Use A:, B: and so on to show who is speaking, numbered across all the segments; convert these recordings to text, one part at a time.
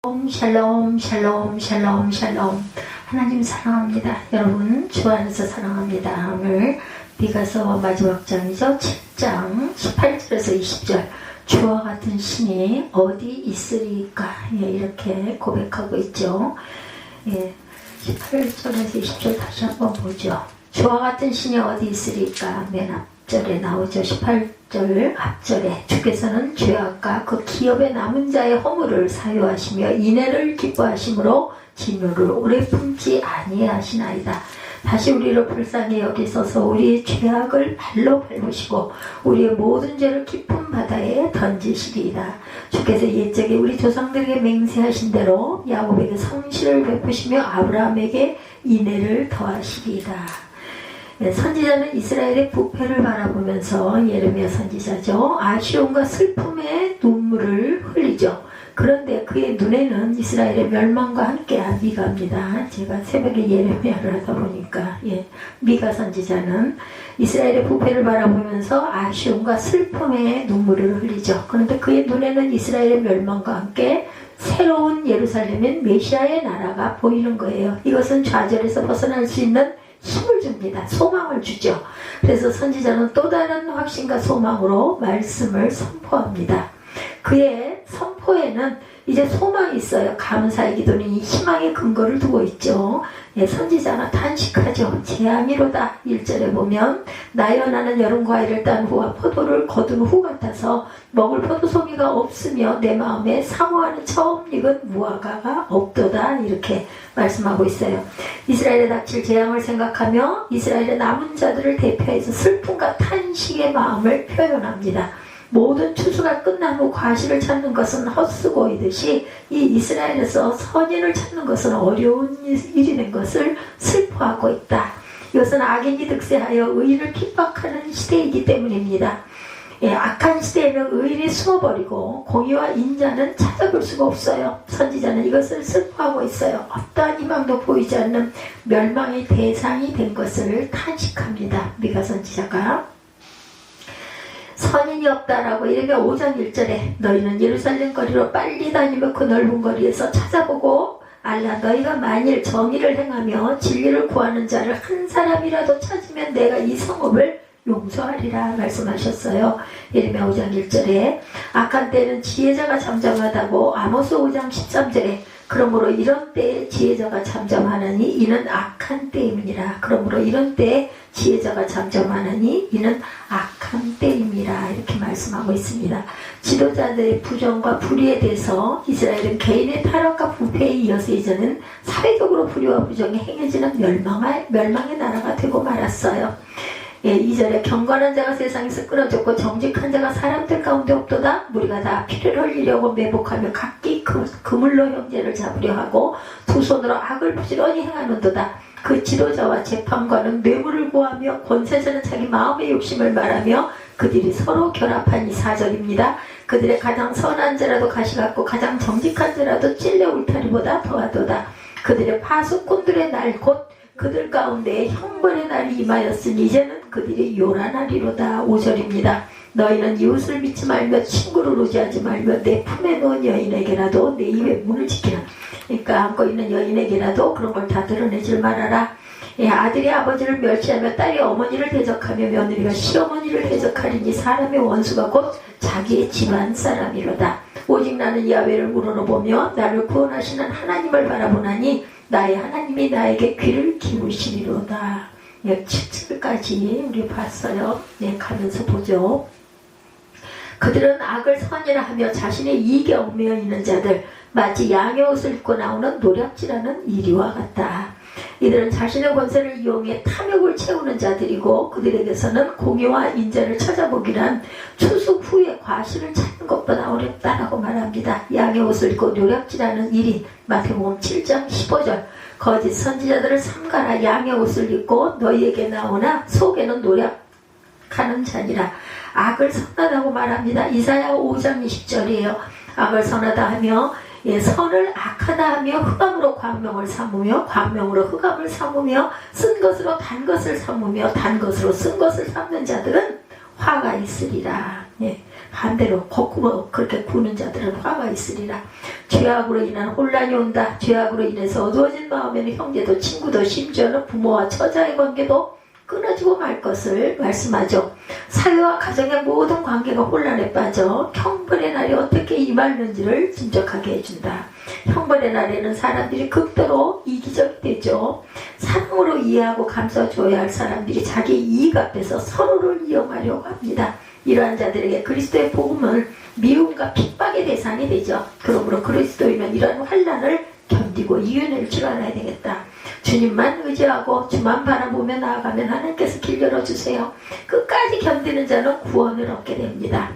A: 샬롬 샬롬 샬롬 샬롬. 하나님 사랑합니다. 여러분 주 안에서 사랑합니다. 오늘 미가서 마지막 장이죠. 7장 18절에서 20절. 주와 같은 신이 어디 있으리까, 이렇게 고백하고 있죠. 18절에서 20절 다시 한번 보죠. 주와 같은 신이 어디 있으리까. 맨 앞절에 나오죠. 18절 앞절에 주께서는 죄악과 그 기업에 남은 자의 허물을 사유하시며 인애를 기뻐하심으로 진노를 오래 품지 아니하시나이다. 다시 우리를 불쌍히 여기소서. 우리의 죄악을 발로 밟으시고 우리의 모든 죄를 깊은 바다에 던지시리이다. 주께서 옛적에 우리 조상들에게 맹세하신 대로 야곱에게 성실을 베푸시며 아브라함에게 인애를 더하시리이다. 선지자는 이스라엘의 부패를 바라보면서, 예레미야 선지자죠, 아쉬움과 슬픔의 눈물을 흘리죠. 그런데 그의 눈에는 이스라엘의 멸망과 함께 미가입니다. 제가 새벽에 예레미야를 하다 보니까, 미가 선지자는 이스라엘의 부패를 바라보면서 아쉬움과 슬픔의 눈물을 흘리죠. 그런데 그의 눈에는 이스라엘의 멸망과 함께 새로운 예루살렘인 메시아의 나라가 보이는 거예요. 이것은 좌절에서 벗어날 수 있는 힘을 줍니다. 소망을 주죠. 그래서 선지자는 또 다른 확신과 소망으로 말씀을 선포합니다. 그의 선포에는 이제 소망이 있어요. 감사의 기도는 이 희망의 근거를 두고 있죠. 선지자가 탄식하죠. 재앙이로다. 1절에 보면 나여 나는 여름 과일을 딴 후와 포도를 거둔 후 같아서 먹을 포도송이가 없으며 내 마음에 사모하는 처음 익은 무화과가 없도다. 이렇게 말씀하고 있어요. 이스라엘에 닥칠 재앙을 생각하며 이스라엘의 남은 자들을 대표해서 슬픔과 탄식의 마음을 표현합니다. 모든 추수가 끝난 후 과실을 찾는 것은 헛수고이듯이 이 이스라엘에서 선인을 찾는 것은 어려운 일이 된 것을 슬퍼하고 있다. 이것은 악인이 득세하여 의인을 핍박하는 시대이기 때문입니다. 악한 시대에는 의인이 숨어버리고 공의와 인자는 찾아볼 수가 없어요. 선지자는 이것을 슬퍼하고 있어요. 어떠한 희망도 보이지 않는 멸망의 대상이 된 것을 탄식합니다. 미가 선지자가 선인이 없다라고 이르며 5장 1절에 너희는 예루살렘 거리로 빨리 다니며 그 넓은 거리에서 찾아보고 알라. 너희가 만일 정의를 행하며 진리를 구하는 자를 한 사람이라도 찾으면 내가 이 성읍을 용서하리라 말씀하셨어요. 예레미야 5장 1절에 악한 때는 지혜자가 잠잠하다고 아모스 5장 13절에 그러므로 이런 때에 지혜자가 잠잠하나니 이는 악한 때임이니라. 그러므로 이런 때에 지혜자가 잠잠하나니 이는 악한 때임이라. 이렇게 말씀하고 있습니다. 지도자들의 부정과 불의에 대해서 이스라엘은 개인의 타락과 부패에 이어서 이제는 사회적으로 불의와 부정이 행해지는 멸망의 나라가 되고 말았어요. 2절에 경건한 자가 세상에서 끊어졌고 정직한 자가 사람들 가운데 없도다. 우리가 다 피를 흘리려고 매복하며 각기 그물로 형제를 잡으려 하고 두 손으로 악을 부지런히 행하는도다. 그 지도자와 재판관은 뇌물을 구하며 권세자는 자기 마음의 욕심을 말하며 그들이 서로 결합하니. 4절입니다. 그들의 가장 선한 자라도 가시 같고 가장 정직한 자라도 찔레 울타리보다 더하도다. 그들의 파수꾼들의 날 곧 그들 가운데 형벌의 날이 임하였으니 이제는 그들이 요란하리로다. 5절입니다. 너희는 이웃을 믿지 말며 친구를 의지하지 말며 내 품에 놓은 여인에게라도 내 입의 문을 지키라. 그러니까 안고 있는 여인에게라도 그런 걸 다 드러내질 말아라. 아들이 아버지를 멸시하며 딸이 어머니를 대적하며 며느리가 시어머니를 대적하리니 사람의 원수가 곧 자기의 집안 사람이로다. 오직 나는 야훼를 우러러보며 나를 구원하시는 하나님을 바라보나니 나의 하나님이 나에게 귀를 기울이시리로다. 7절까지 우리 봤어요. 가면서 보죠. 그들은 악을 선이라 하며 자신의 이익에 얽매여 있는 자들 마치 양의 옷을 입고 나오는 노략질하는 이리와 같다. 이들은 자신의 권세를 이용해 탐욕을 채우는 자들이고 그들에게서는 공의와 인자를 찾아보기란 추수 후에 과실을 찾는 것보다 어렵다라고 말합니다. 양의 옷을 입고 노략질하는 일이 마태복음 7장 15절. 거짓 선지자들을 삼가라. 양의 옷을 입고 너희에게 나오나 속에는 노략하는 자니라. 악을 선하다고 말합니다. 이사야 5장 20절이에요. 악을 선하다 하며 선을 악하다 하며 흑암으로 광명을 삼으며 광명으로 흑암을 삼으며 쓴 것으로 단 것을 삼으며 단 것으로 쓴 것을 삼는 자들은 화가 있으리라. 예, 반대로 거꾸로 그렇게 구는 자들은 화가 있으리라. 죄악으로 인한 혼란이 온다. 죄악으로 인해서 어두워진 마음에는 형제도 친구도 심지어는 부모와 처자의 관계도 끊어지고 말 것을 말씀하죠. 사회와 가정의 모든 관계가 혼란에 빠져 형벌의 날이 어떻게 임하는지를 짐작하게 해준다. 형벌의 날에는 사람들이 극도로 이기적이 되죠. 사랑으로 이해하고 감싸줘야 할 사람들이 자기 이익 앞에서 서로를 이용하려고 합니다. 이러한 자들에게 그리스도의 복음은 미움과 핍박의 대상이 되죠. 그러므로 그리스도인은 이러한 환난을 견디고 이겨낼 줄 알아야 되겠다. 주님만 의지하고 주만 바라보며 나아가면 하나님께서 길 열어주세요. 끝까지 견디는 자는 구원을 얻게 됩니다.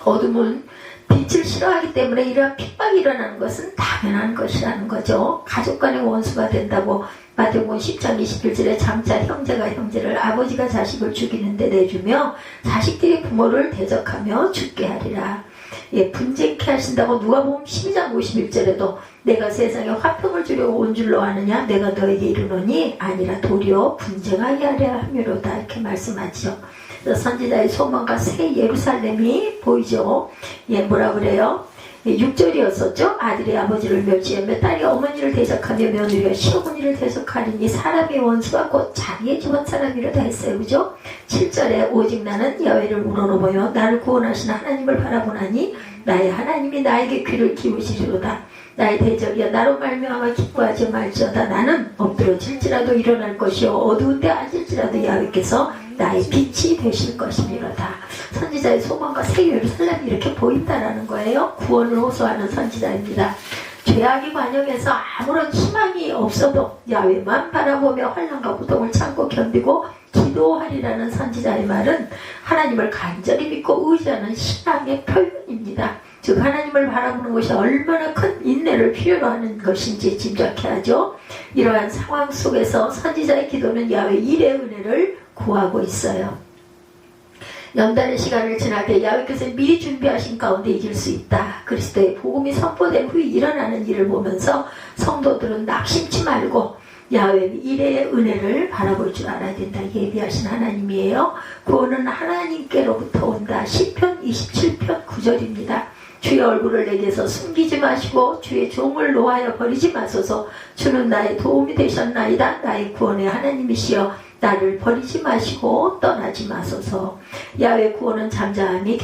A: 어둠은 빛을 싫어하기 때문에 이러한 핍박이 일어나는 것은 당연한 것이라는 거죠. 가족 간의 원수가 된다고 마태복음 10장 21절에 장차 형제가 형제를 아버지가 자식을 죽이는 데 내주며 자식들이 부모를 대적하며 죽게 하리라. 예, 분쟁케 하신다고 누가복음 12장 51절에도 내가 세상에 화평을 주려고 온 줄로 아느냐 내가 너에게 이르노니 아니라 도리어 분쟁하게 하려 함이로다 이렇게 말씀하죠. 선지자의 소망과 새 예루살렘이 보이죠. 예, 뭐라 그래요? 6절이었었죠. 아들이 아버지를 멸시하며 딸이 어머니를 대적하며 며느리가 시어머니를 대적하리니 사람의 원수가 곧 자기의 집안 사람이라다 했어요. 그죠? 7절에 오직 나는 야훼를 우러러보며 나를 구원하신 하나님을 바라보나니 나의 하나님이 나에게 귀를 기울이시리로다. 나의 대적이여 나로 말미암아 기뻐하지 말지어다. 나는 엎드러질지라도 일어날 것이요 어두운데 앉을지라도 야훼께서 나의 빛이 되실 것이니로다. 선지자의 소망과 새 예루살렘이 이렇게 보인다라는 거예요. 구원을 호소하는 선지자입니다. 죄악이 관영해서 아무런 희망이 없어도 야훼만 바라보며 환난과 고통을 참고 견디고 기도하리라는 선지자의 말은 하나님을 간절히 믿고 의지하는 신앙의 표현입니다. 즉 하나님을 바라보는 것이 얼마나 큰 인내를 필요로 하는 것인지 짐작해 하죠. 이러한 상황 속에서 선지자의 기도는 야훼 일의 은혜를 구하고 있어요. 연단의 시간을 지나게 야훼께서 미리 준비하신 가운데 이길 수 있다. 그리스도의 복음이 선포된 후에 일어나는 일을 보면서 성도들은 낙심치 말고 야훼 일의 은혜를 바라볼 줄 알아야 된다. 예비하신 하나님이에요. 구원은 하나님께로부터 온다. 시편 27편 9절입니다. 주의 얼굴을 내게서 숨기지 마시고 주의 종을 노하여 버리지 마소서. 주는 나의 도움이 되셨나이다. 나의 구원의 하나님이시여 나를 버리지 마시고 떠나지 마소서. 야훼 구원은 잠잠히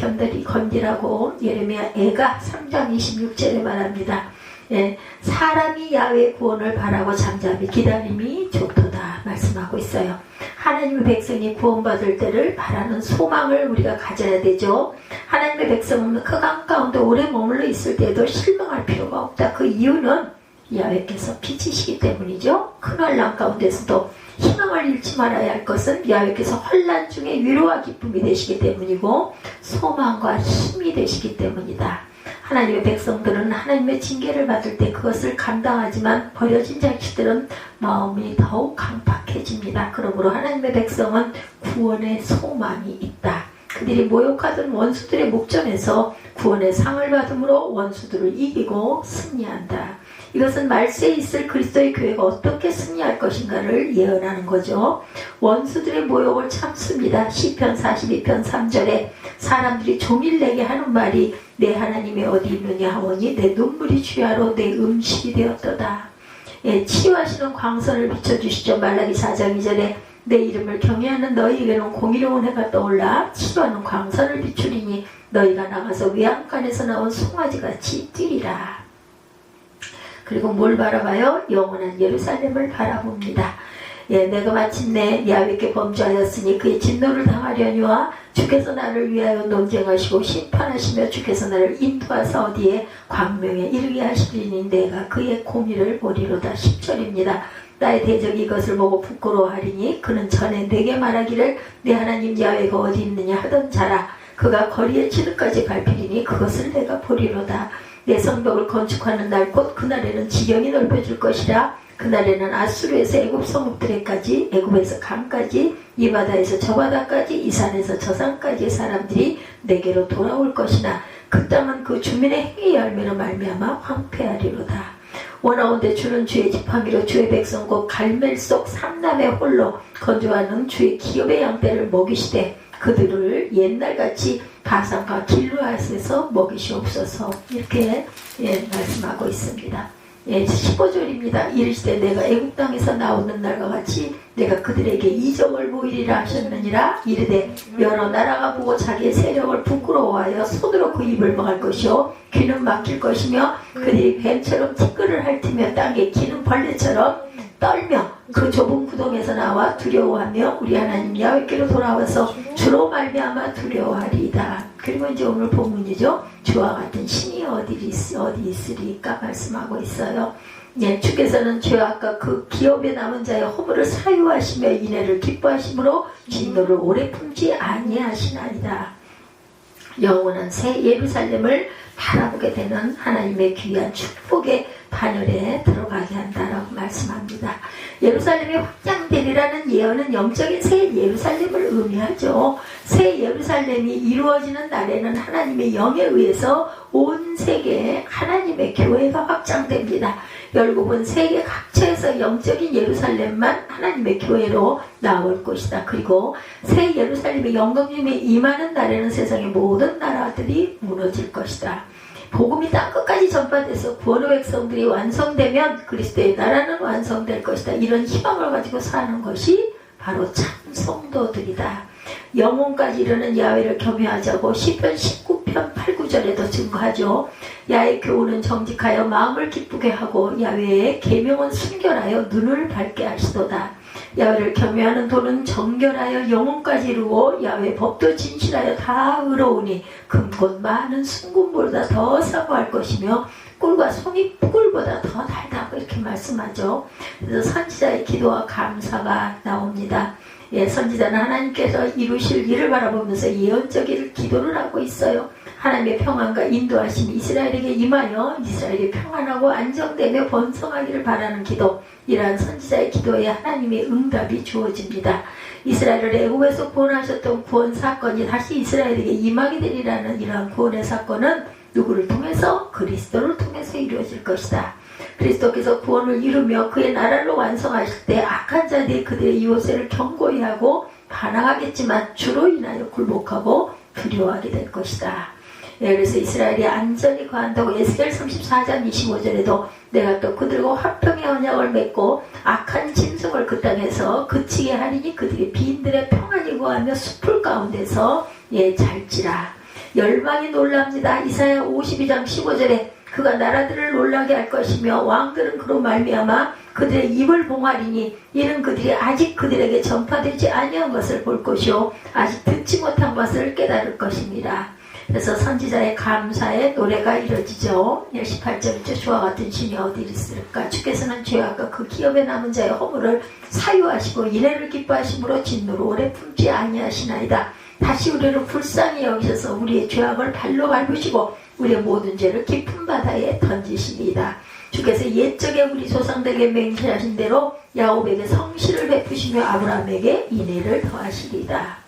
A: 건디라고 예레미야 애가 3장 26절에 말합니다. 예, 사람이 야훼 구원을 바라고 잠잠히 기다림이 좋도다 말씀하고 있어요. 하나님의 백성이 구원받을 때를 바라는 소망을 우리가 가져야 되죠. 하나님의 백성은 흑암 가운데 오래 머물러 있을 때에도 실망할 필요가 없다. 그 이유는 야훼께서 빛이시기 때문이죠. 큰 환난 가운데서도 희망을 잃지 말아야 할 것은 야훼께서 환난 중에 위로와 기쁨이 되시기 때문이고 소망과 힘이 되시기 때문이다. 하나님의 백성들은 하나님의 징계를 받을 때 그것을 감당하지만 버려진 자식들은 마음이 더욱 강팍해집니다. 그러므로 하나님의 백성은 구원의 소망이 있다. 그들이 모욕하던 원수들의 목전에서 구원의 상을 받음으로 원수들을 이기고 승리한다. 이것은 말세에 있을 그리스도의 교회가 어떻게 승리할 것인가를 예언하는 거죠. 원수들의 모욕을 참습니다. 시편 42편 3절에 사람들이 종일 내게 하는 말이 내 하나님이 어디 있느냐 하오니 내 눈물이 주야로 내 음식이 되었도다. 예, 치유하시는 광선을 비춰주시죠. 말라기 4장 2절에 내 이름을 경외하는 너희에게는 공의로운 해가 떠올라 치유하는 광선을 비추리니 너희가 나가서 외양간에서 나온 송아지같이 뛰리라. 그리고 뭘 바라봐요? 영원한 예루살렘을 바라봅니다. 예, 내가 마침내 야훼께 범죄하였으니 그의 진노를 당하려니와 주께서 나를 위하여 논쟁하시고 심판하시며 주께서 나를 인도하사 어디에 광명에 이르게 하시리니 내가 그의 공의를 보리로다. 10절입니다. 나의 대적이 이것을 보고 부끄러워하리니 그는 전에 내게 말하기를 내 하나님 야훼가 어디 있느냐 하던 자라. 그가 거리에 지름까지 밟히리니 그것을 내가 보리로다. 내 성벽을 건축하는 날 곧 그날에는 지경이 넓혀질 것이라. 그날에는 아수르에서 애굽 성읍들에까지 애굽에서 강까지 이 바다에서 저 바다까지 이 산에서 저 산까지의 사람들이 내게로 돌아올 것이나 그 땅은 그 주민의 행위의 열매로 말미암아 황폐하리로다. 원하온대 주는 주의 지팡이로 주의 백성 곧 갈멜 속 삼남의 홀로 건조하는 주의 기업의 양떼를 먹이시되 그들을 우리를 옛날같이 바산과 길르앗에서 먹이시옵소서. 이렇게 말씀하고 있습니다. 15절입니다. 이르시되 내가 애국 땅에서 나오는 날과 같이 내가 그들에게 이적을 보이리라 하셨느니라. 이르되 여러 나라가 보고 자기의 세력을 부끄러워하여 손으로 그 입을 막을 것이요 귀는 막힐 것이며 그들이 뱀처럼 티끌을 핥으며 땅에 기는 벌레처럼 떨며 그 좁은 구덩에서 나와 두려워하며 우리 하나님 야훼께로 돌아와서 주로 말미암아 두려워하리이다. 그리고 이제 오늘 본문이죠. 주와 같은 신이 어디 있으리까 말씀하고 있어요. 주께서는 죄악과 그 기업에 남은 자의 허물을 사유하시며 인애를 기뻐하심으로 진노를 오래 품지 아니하시나이다. 영원한 새 예루살렘을 바라보게 되는 하나님의 귀한 축복의 반열에 들어가게 한다라고 말씀합니다. 예루살렘이 확장되리라는 예언은 영적인 새 예루살렘을 의미하죠. 새 예루살렘이 이루어지는 날에는 하나님의 영에 의해서 온 세계에 하나님의 교회가 확장됩니다. 결국은 세계 각처에서 영적인 예루살렘만 하나님의 교회로 나올 것이다. 그리고 새 예루살렘의 영광심이 임하는 날에는 세상의 모든 나라들이 무너질 것이다. 복음이 땅끝까지 전파돼서 구원의 백성들이 완성되면 그리스도의 나라는 완성될 것이다. 이런 희망을 가지고 사는 것이 바로 참 성도들이다. 영혼까지 이르는 야훼를 경외하자고 시편 19편 8, 9절에도 증거하죠. 야훼 교훈은 정직하여 마음을 기쁘게 하고 야훼의 계명은 순결하여 눈을 밝게 하시도다. 야훼를 경외하는 도는 정결하여 영혼까지 이루고 야훼 법도 진실하여 다 의로우니 금곧 많은 순금보다 더 사모할 것이며 꿀과 송이 꿀보다 더 달다고 이렇게 말씀하죠. 그래서 선지자의 기도와 감사가 나옵니다. 선지자는 하나님께서 이루실 일을 바라보면서 예언적인 기도를 하고 있어요. 하나님의 평안과 인도하심이 이스라엘에게 임하여 이스라엘이 평안하고 안정되며 번성하기를 바라는 기도, 이러한 선지자의 기도에 하나님의 응답이 주어집니다. 이스라엘을 애국에서 구원하셨던 구원 사건이 다시 이스라엘에게 임하게 되리라는 이러한 구원의 사건은 누구를 통해서? 그리스도를 통해서 이루어질 것이다. 그리스도께서 구원을 이루며 그의 나라를 완성하실 때 악한 자들이 그들의 이웃을 경고히 하고 반항하겠지만 주로 인하여 굴복하고 두려워하게 될 것이다. 그래서 이스라엘이 안전히 거한다고 에스겔 34장 25절에도 내가 또 그들과 화평의 언약을 맺고 악한 짐승을 그 땅에서 그치게 하리니 그들이 비인들의 평안히 거하며 숲을 가운데서 잘지라. 열방이 놀랍니다. 이사야 52장 15절에 그가 나라들을 놀라게 할 것이며 왕들은 그로 말미암아 그들의 입을 봉하리니 이는 그들이 아직 그들에게 전파되지 아니한 것을 볼 것이요 아직 듣지 못한 것을 깨달을 것입니다. 그래서 선지자의 감사의 노래가 이뤄지죠. 18절이죠. 주와 같은 신이 어디 있을까? 주께서는 죄악과 그 기업에 남은 자의 허물을 사유하시고 인애를 기뻐하심으로 진노를 오래 품지 아니하시나이다. 다시 우리를 불쌍히 여기셔서 우리의 죄악을 발로 밟으시고 우리의 모든 죄를 깊은 바다에 던지시리이다. 주께서 옛적에 우리 조상들에게 맹세하신 대로 야곱에게 성실을 베푸시며 아브라함에게 인애를 더하시리이다.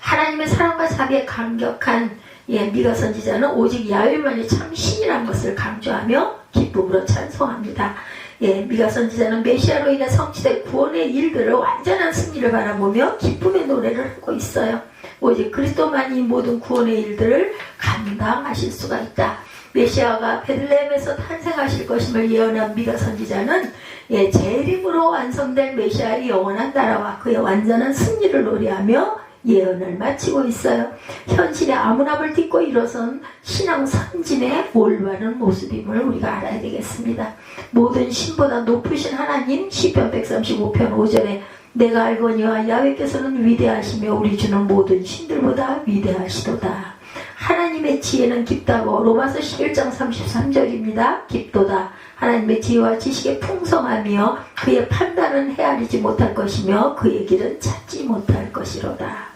A: 하나님의 사랑과 자비에 감격한 미가 선지자는 오직 야훼만이 참 신이라는 것을 강조하며 기쁨으로 찬송합니다. 미가 선지자는 메시아로 인해 성취될 구원의 일들을 완전한 승리를 바라보며 기쁨의 노래를 하고 있어요. 오직 그리스도만이 모든 구원의 일들을 감당하실 수가 있다. 메시아가 베들레헴에서 탄생하실 것임을 예언한 미가 선지자는 재림으로 완성될 메시아의 영원한 나라와 그의 완전한 승리를 노래하며 예언을 마치고 있어요. 현실의 암울함을 딛고 일어선 신앙 선진의 올바른 모습임을 우리가 알아야 되겠습니다. 모든 신보다 높으신 하나님, 시편 135편 5절에 내가 알거니와 야훼께서는 위대하시며 우리 주는 모든 신들보다 위대하시도다. 하나님의 지혜는 깊다고 로마서 11장 33절입니다. 깊도다. 하나님의 지혜와 지식에 풍성하며 그의 판단은 헤아리지 못할 것이며 그의 길은 찾지 못할 것이로다.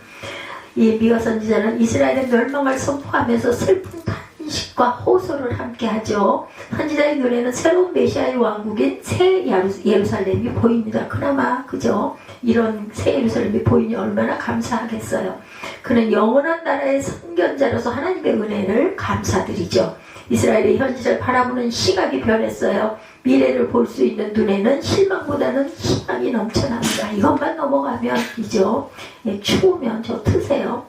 A: 이 미가 선지자는 이스라엘의 멸망을 선포하면서 슬픈 탄식과 호소를 함께 하죠. 선지자의 눈에는 새로운 메시아의 왕국인 새 예루살렘이 보입니다. 그나마 그죠? 이런 새 예루살렘이 보이니 얼마나 감사하겠어요. 그는 영원한 나라의 선견자로서 하나님의 은혜를 감사드리죠. 이스라엘의 현실을 바라보는 시각이 변했어요. 미래를 볼 수 있는 눈에는 실망보다는 희망이 넘쳐납니다. 이것만 넘어가면이죠. 추우면 저 트세요.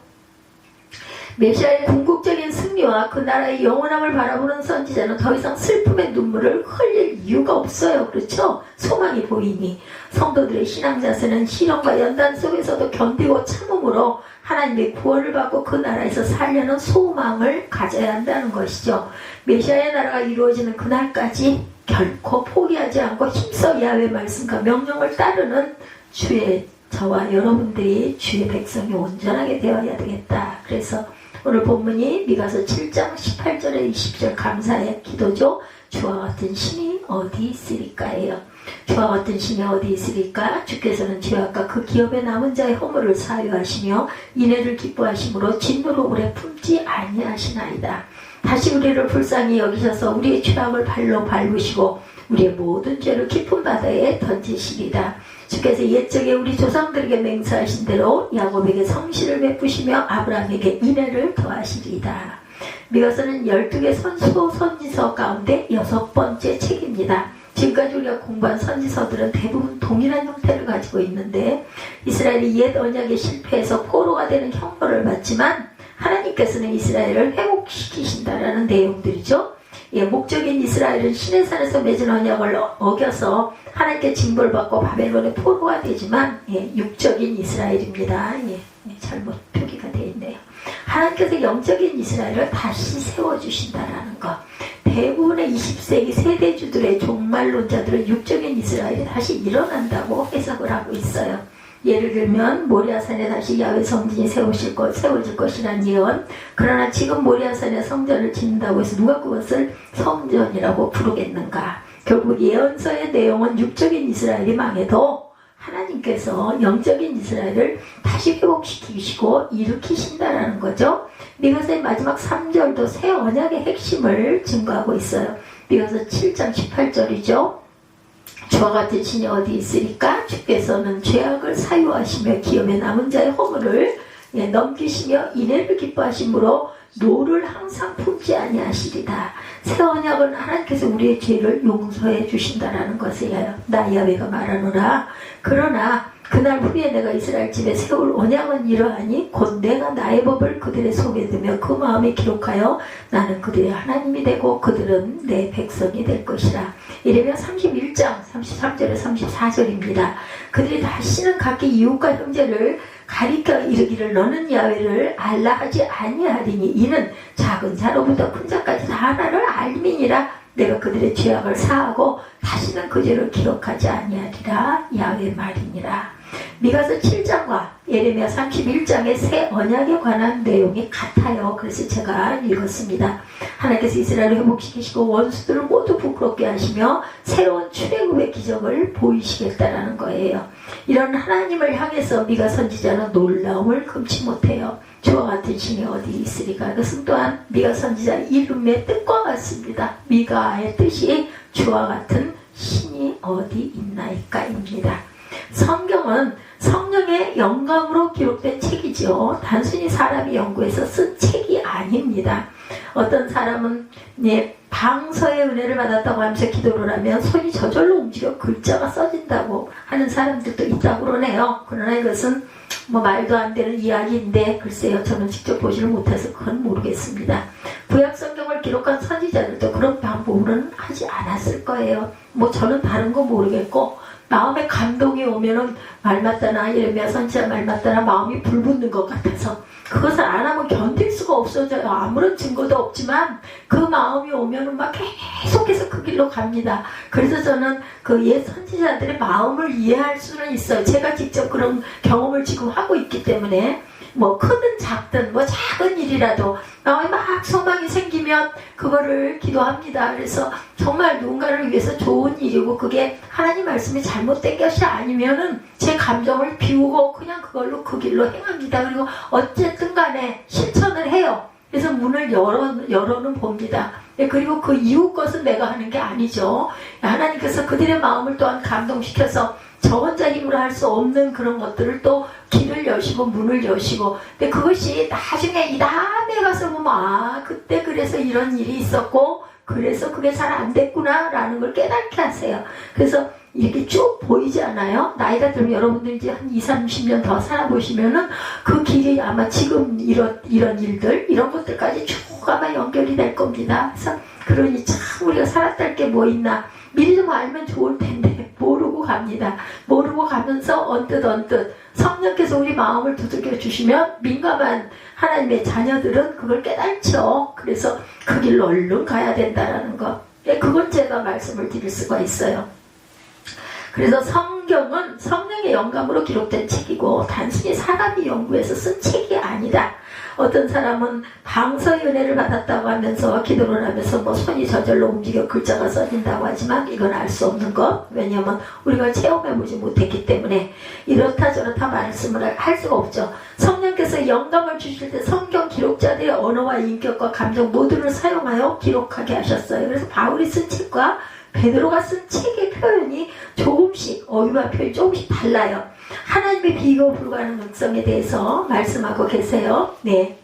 A: 메시아의 궁극적인 승리와 그 나라의 영원함을 바라보는 선지자는 더 이상 슬픔의 눈물을 흘릴 이유가 없어요. 그렇죠? 소망이 보이니 성도들의 신앙 자세는 시련과 연단 속에서도 견디고 참음으로 하나님의 구원을 받고 그 나라에서 살려는 소망을 가져야 한다는 것이죠. 메시아의 나라가 이루어지는 그날까지 결코 포기하지 않고 힘써 야훼 말씀과 명령을 따르는 주의 저와 여러분들이 주의 백성이 온전하게 되어야 되겠다. 그래서 오늘 본문이 미가서 7장 18절에 20절 감사의 기도죠. 주와 같은 신이 어디 있으리까예요. 주와 같은 신이 어디 있으리까? 주께서는 죄악과 그 기업에 남은 자의 허물을 사유하시며 인애를 기뻐하심으로 진노로 오래 품지 아니하시나이다. 다시 우리를 불쌍히 여기셔서 우리의 죄악을 발로 밟으시고 우리의 모든 죄를 깊은 바다에 던지시리다. 주께서 옛적에 우리 조상들에게 맹세하신 대로 야곱에게 성실을 베푸시며 아브라함에게 인애를 더하시리이다. 미가서는 12개 선지서 가운데 6번째 책입니다. 지금까지 우리가 공부한 선지서들은 대부분 동일한 형태를 가지고 있는데 이스라엘이 옛 언약에 실패해서 포로가 되는 형벌을 받지만 하나님께서는 이스라엘을 회복시키신다라는 내용들이죠. 목적인 이스라엘은 시내산에서 맺은 언약을 어겨서 하나님께 징벌을 받고 바벨론의 포로가 되지만 육적인 이스라엘입니다. 잘못 표기가 되어 있네요. 하나님께서 영적인 이스라엘을 다시 세워주신다라는 것. 대부분의 20세기 세대주들의 종말론자들은 육적인 이스라엘이 다시 일어난다고 해석을 하고 있어요. 예를 들면 모리아산에 다시 야훼 성전이 세워질 것이라는 예언. 그러나 지금 모리아산에 성전을 짓는다고 해서 누가 그것을 성전이라고 부르겠는가. 결국 예언서의 내용은 육적인 이스라엘이 망해도 하나님께서 영적인 이스라엘을 다시 회복시키시고 일으키신다라는 거죠. 미가서의 마지막 3절도 새 언약의 핵심을 증거하고 있어요. 미가서 7장 18절이죠. 주와 같은 신이 어디 있으리까? 주께서는 죄악을 사유하시며 기업에 남은 자의 허물을 넘기시며 인애를 기뻐하심으로 노를 항상 품지 아니하시리다. 새 언약은 하나님께서 우리의 죄를 용서해 주신다라는 것이에요. 나 야훼가 말하노라. 그러나 그날 후에 내가 이스라엘 집에 세울 언약은 이러하니 곧 내가 나의 법을 그들의 속에 두며 그 마음에 기록하여 나는 그들의 하나님이 되고 그들은 내 백성이 될 것이라. 이르면 31장 33절에 34절입니다. 그들이 다시는 각기 이웃과 형제를 가리켜 이르기를 너는 야훼를 알라 하지 아니하리니 이는 작은 자로부터 큰 자까지 다 나를 알미니라. 내가 그들의 죄악을 사하고 다시는 그 죄를 기록하지 아니하리라. 야훼 말이니라. 미가서 7장과 예레미야 31장의 새 언약에 관한 내용이 같아요. 그래서 제가 읽었습니다. 하나님께서 이스라엘을 회복시키시고 원수들을 모두 부끄럽게 하시며 새로운 출애굽의 기적을 보이시겠다라는 거예요. 이런 하나님을 향해서 미가 선지자는 놀라움을 금치 못해요. 주와 같은 신이 어디 있으리까? 그것은 또한 미가 선지자 이름의 뜻과 같습니다. 미가의 뜻이 주와 같은 신이 어디 있나이까입니다. 성경은 성령의 영감으로 기록된 책이죠. 단순히 사람이 연구해서 쓴 책이 아닙니다. 어떤 사람은 방서의 은혜를 받았다고 하면서 기도를 하면 손이 저절로 움직여 글자가 써진다고 하는 사람들도 있다고 그러네요. 그러나 이것은 말도 안 되는 이야기인데 글쎄요, 저는 직접 보지를 못해서 그건 모르겠습니다. 구약 성경을 기록한 선지자들도 그런 방법으로는 하지 않았을 거예요. 저는 다른 거 모르겠고 마음에 감동이 오면은 말 맞다나 예레미야 선지자 말 맞다나 마음이 불붙는 것 같아서 그것을 안 하면 견딜 수가 없어져요. 아무런 증거도 없지만 그 마음이 오면은 막 계속해서 그 길로 갑니다. 그래서 저는 그 옛 선지자들의 마음을 이해할 수는 있어요. 제가 직접 그런 경험을 지금 하고 있기 때문에 크든 작든 작은 일이라도 마음에 막 소망이 생기면 그거를 기도합니다. 그래서 정말 누군가를 위해서 좋은 일이고 그게 하나님 말씀이 잘못된 것이 아니면은 제 감정을 비우고 그냥 그걸로 그 길로 행합니다. 그리고 어쨌든 간에 실천을 해요. 그래서 문을 열어는 봅니다. 그리고 그 이후 것은 내가 하는 게 아니죠. 하나님께서 그들의 마음을 또한 감동시켜서 저 혼자 힘으로 할 수 없는 그런 것들을 또 길을 여시고 문을 여시고, 근데 그것이 나중에 이 다음에 가서 보면 아 그때 그래서 이런 일이 있었고 그래서 그게 잘 안 됐구나 라는 걸 깨닫게 하세요. 그래서 이렇게 쭉 보이지 않아요? 나이가 들면 여러분들 이제 한 20, 30년 더 살아보시면은 그 길이 아마 지금 이런 일들, 이런 것들까지 쭉 아마 연결이 될 겁니다. 그래서 그러니 참 우리가 살았다는 게 뭐 있나 미리 좀 알면 좋을 텐데 모르고 갑니다. 모르고 가면서 언뜻 성령께서 우리 마음을 두들겨 주시면 민감한 하나님의 자녀들은 그걸 깨닫죠. 그래서 그 길로 얼른 가야 된다라는 것. 그건 제가 말씀을 드릴 수가 있어요. 그래서 성경은 성령의 영감으로 기록된 책이고 단순히 사람이 연구해서 쓴 책이 아니다. 어떤 사람은 방서의 은혜를 받았다고 하면서 기도를 하면서 뭐 손이 저절로 움직여 글자가 써진다고 하지만 이건 알 수 없는 것. 왜냐하면 우리가 체험해보지 못했기 때문에 이렇다 저렇다 말씀을 할 수가 없죠. 성령께서 영감을 주실 때 성경 기록자들의 언어와 인격과 감정 모두를 사용하여 기록하게 하셨어요. 그래서 바울이 쓴 책과 베드로가 쓴 책의 표현이 조금씩 어휘와 표현이 조금씩 달라요. 하나님의 비교 불가능성에 대해서 말씀하고 계세요. 네,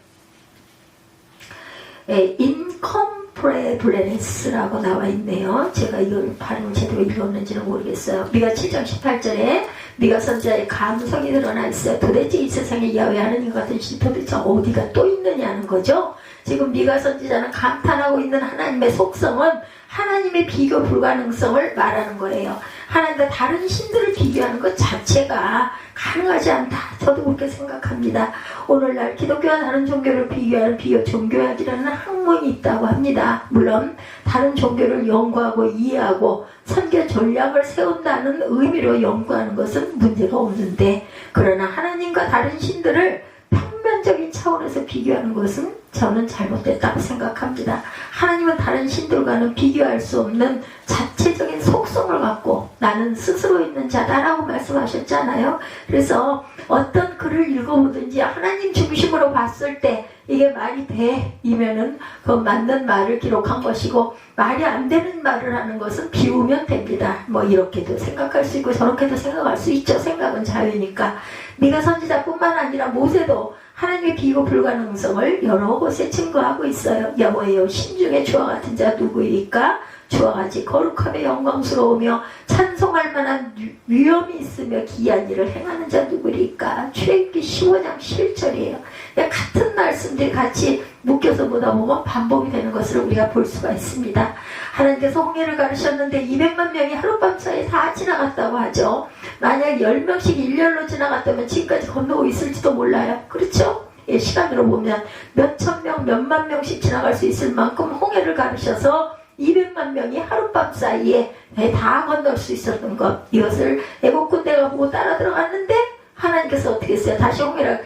A: incomparableness라고 나와 있네요. 제가 이걸 발음을 제대로 읽었는지는 모르겠어요. 미가 7장 18절에 미가 선지자의 감성이 드러나 있어요. 도대체 이 세상에 야훼 하느님 같은 신 도대체 어디가 또 있느냐는 거죠. 지금 미가 선지자는 감탄하고 있는 하나님의 속성은 하나님의 비교 불가능성을 말하는 거예요. 하나님과 다른 신들을 비교하는 것 자체가 가능하지 않다. 저도 그렇게 생각합니다. 오늘날 기독교와 다른 종교를 비교하는 비교 종교학이라는 학문이 있다고 합니다. 물론 다른 종교를 연구하고 이해하고 선교 전략을 세운다는 의미로 연구하는 것은 문제가 없는데, 그러나 하나님과 다른 신들을 평면적인 차원에서 비교하는 것은 저는 잘못됐다고 생각합니다. 하나님은 다른 신들과는 비교할 수 없는 자체적인 속성을 갖고 나는 스스로 있는 자다라고 말씀하셨잖아요. 그래서 어떤 글을 읽어보든지 하나님 중심으로 봤을 때 이게 말이 돼 이면은 그 맞는 말을 기록한 것이고, 말이 안 되는 말을 하는 것은 비우면 됩니다. 뭐 이렇게도 생각할 수 있고 저렇게도 생각할 수 있죠. 생각은 자유니까. 미가 선지자뿐만 아니라 모세도 하나님의 비교 불가능성을 여러 곳에 증거하고 있어요. 여호와여 신중에 주와 같은 자 누구이까? 주와 같이 거룩하며 영광스러우며 찬송할 만한 위엄이 있으며 기이한 일을 행하는 자 누구리까? 출애굽기 15장 11절이에요. 같은 말씀들이 같이 묶여서 보다 보면 반복이 되는 것을 우리가 볼 수가 있습니다. 하나님께서 홍해를 가르셨는데 200만 명이 하룻밤 사이에 다 지나갔다고 하죠. 만약 10명씩 일렬로 지나갔다면 지금까지 건너고 있을지도 몰라요. 그렇죠? 시간으로 보면 몇천 명, 몇만 명씩 지나갈 수 있을 만큼 홍해를 가르셔서 200만 명이 하룻밤 사이에 다 건널 수 있었던 것, 이것을 애국 군대가 보고 따라 들어갔는데 하나님께서 어떻게 했어요? 다시 홍해를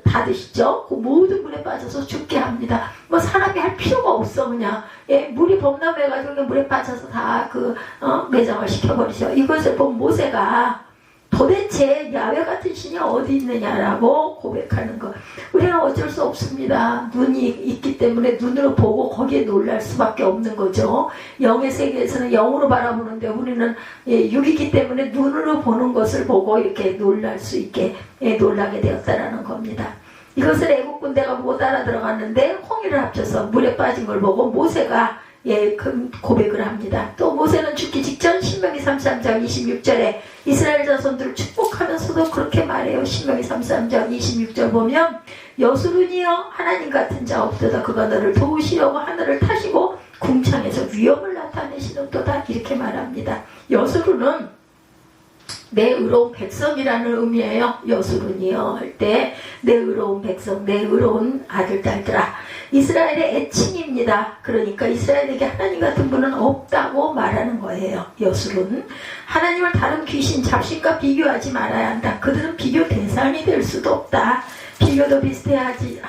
A: 닫으시죠? 그 모든 물에 빠져서 죽게 합니다. 뭐 사람이 할 필요가 없어. 그냥 물이 범람해가지고 물에 빠져서 다 매장을 시켜버리죠. 이것을 본 모세가 도대체 야훼 같은 신이 어디 있느냐라고 고백하는 것. 우리는 어쩔 수 없습니다. 눈이 있기 때문에 눈으로 보고 거기에 놀랄 수밖에 없는 거죠. 영의 세계에서는 영으로 바라보는데 우리는 육이기 때문에 눈으로 보는 것을 보고 이렇게 놀랄 수 있게 놀라게 되었다라는 겁니다. 이것을 애국 군대가 보고 따라 들어갔는데 홍해를 합쳐서 물에 빠진 걸 보고 모세가 그 고백을 합니다. 또 모세는 죽기 직전 신명기 33장 26절에 이스라엘 자손들을 축복하면서도 그렇게 말해요. 신명기 33장 26절 보면 여수룬이여 하나님 같은 자 없도다. 그가 너를 도우시려고 하늘을 타시고 궁창에서 위엄을 나타내시는도다. 이렇게 말합니다. 여수룬은 내 의로운 백성이라는 의미예요. 여수룬이요 할 때 내 의로운 백성, 내 의로운 아들 딸들아, 이스라엘의 애칭입니다. 그러니까 이스라엘에게 하나님 같은 분은 없다고 말하는 거예요. 여수룬. 하나님을 다른 귀신, 잡신과 비교하지 말아야 한다. 그들은 비교 대상이 될 수도 없다. 비교도 비슷해야지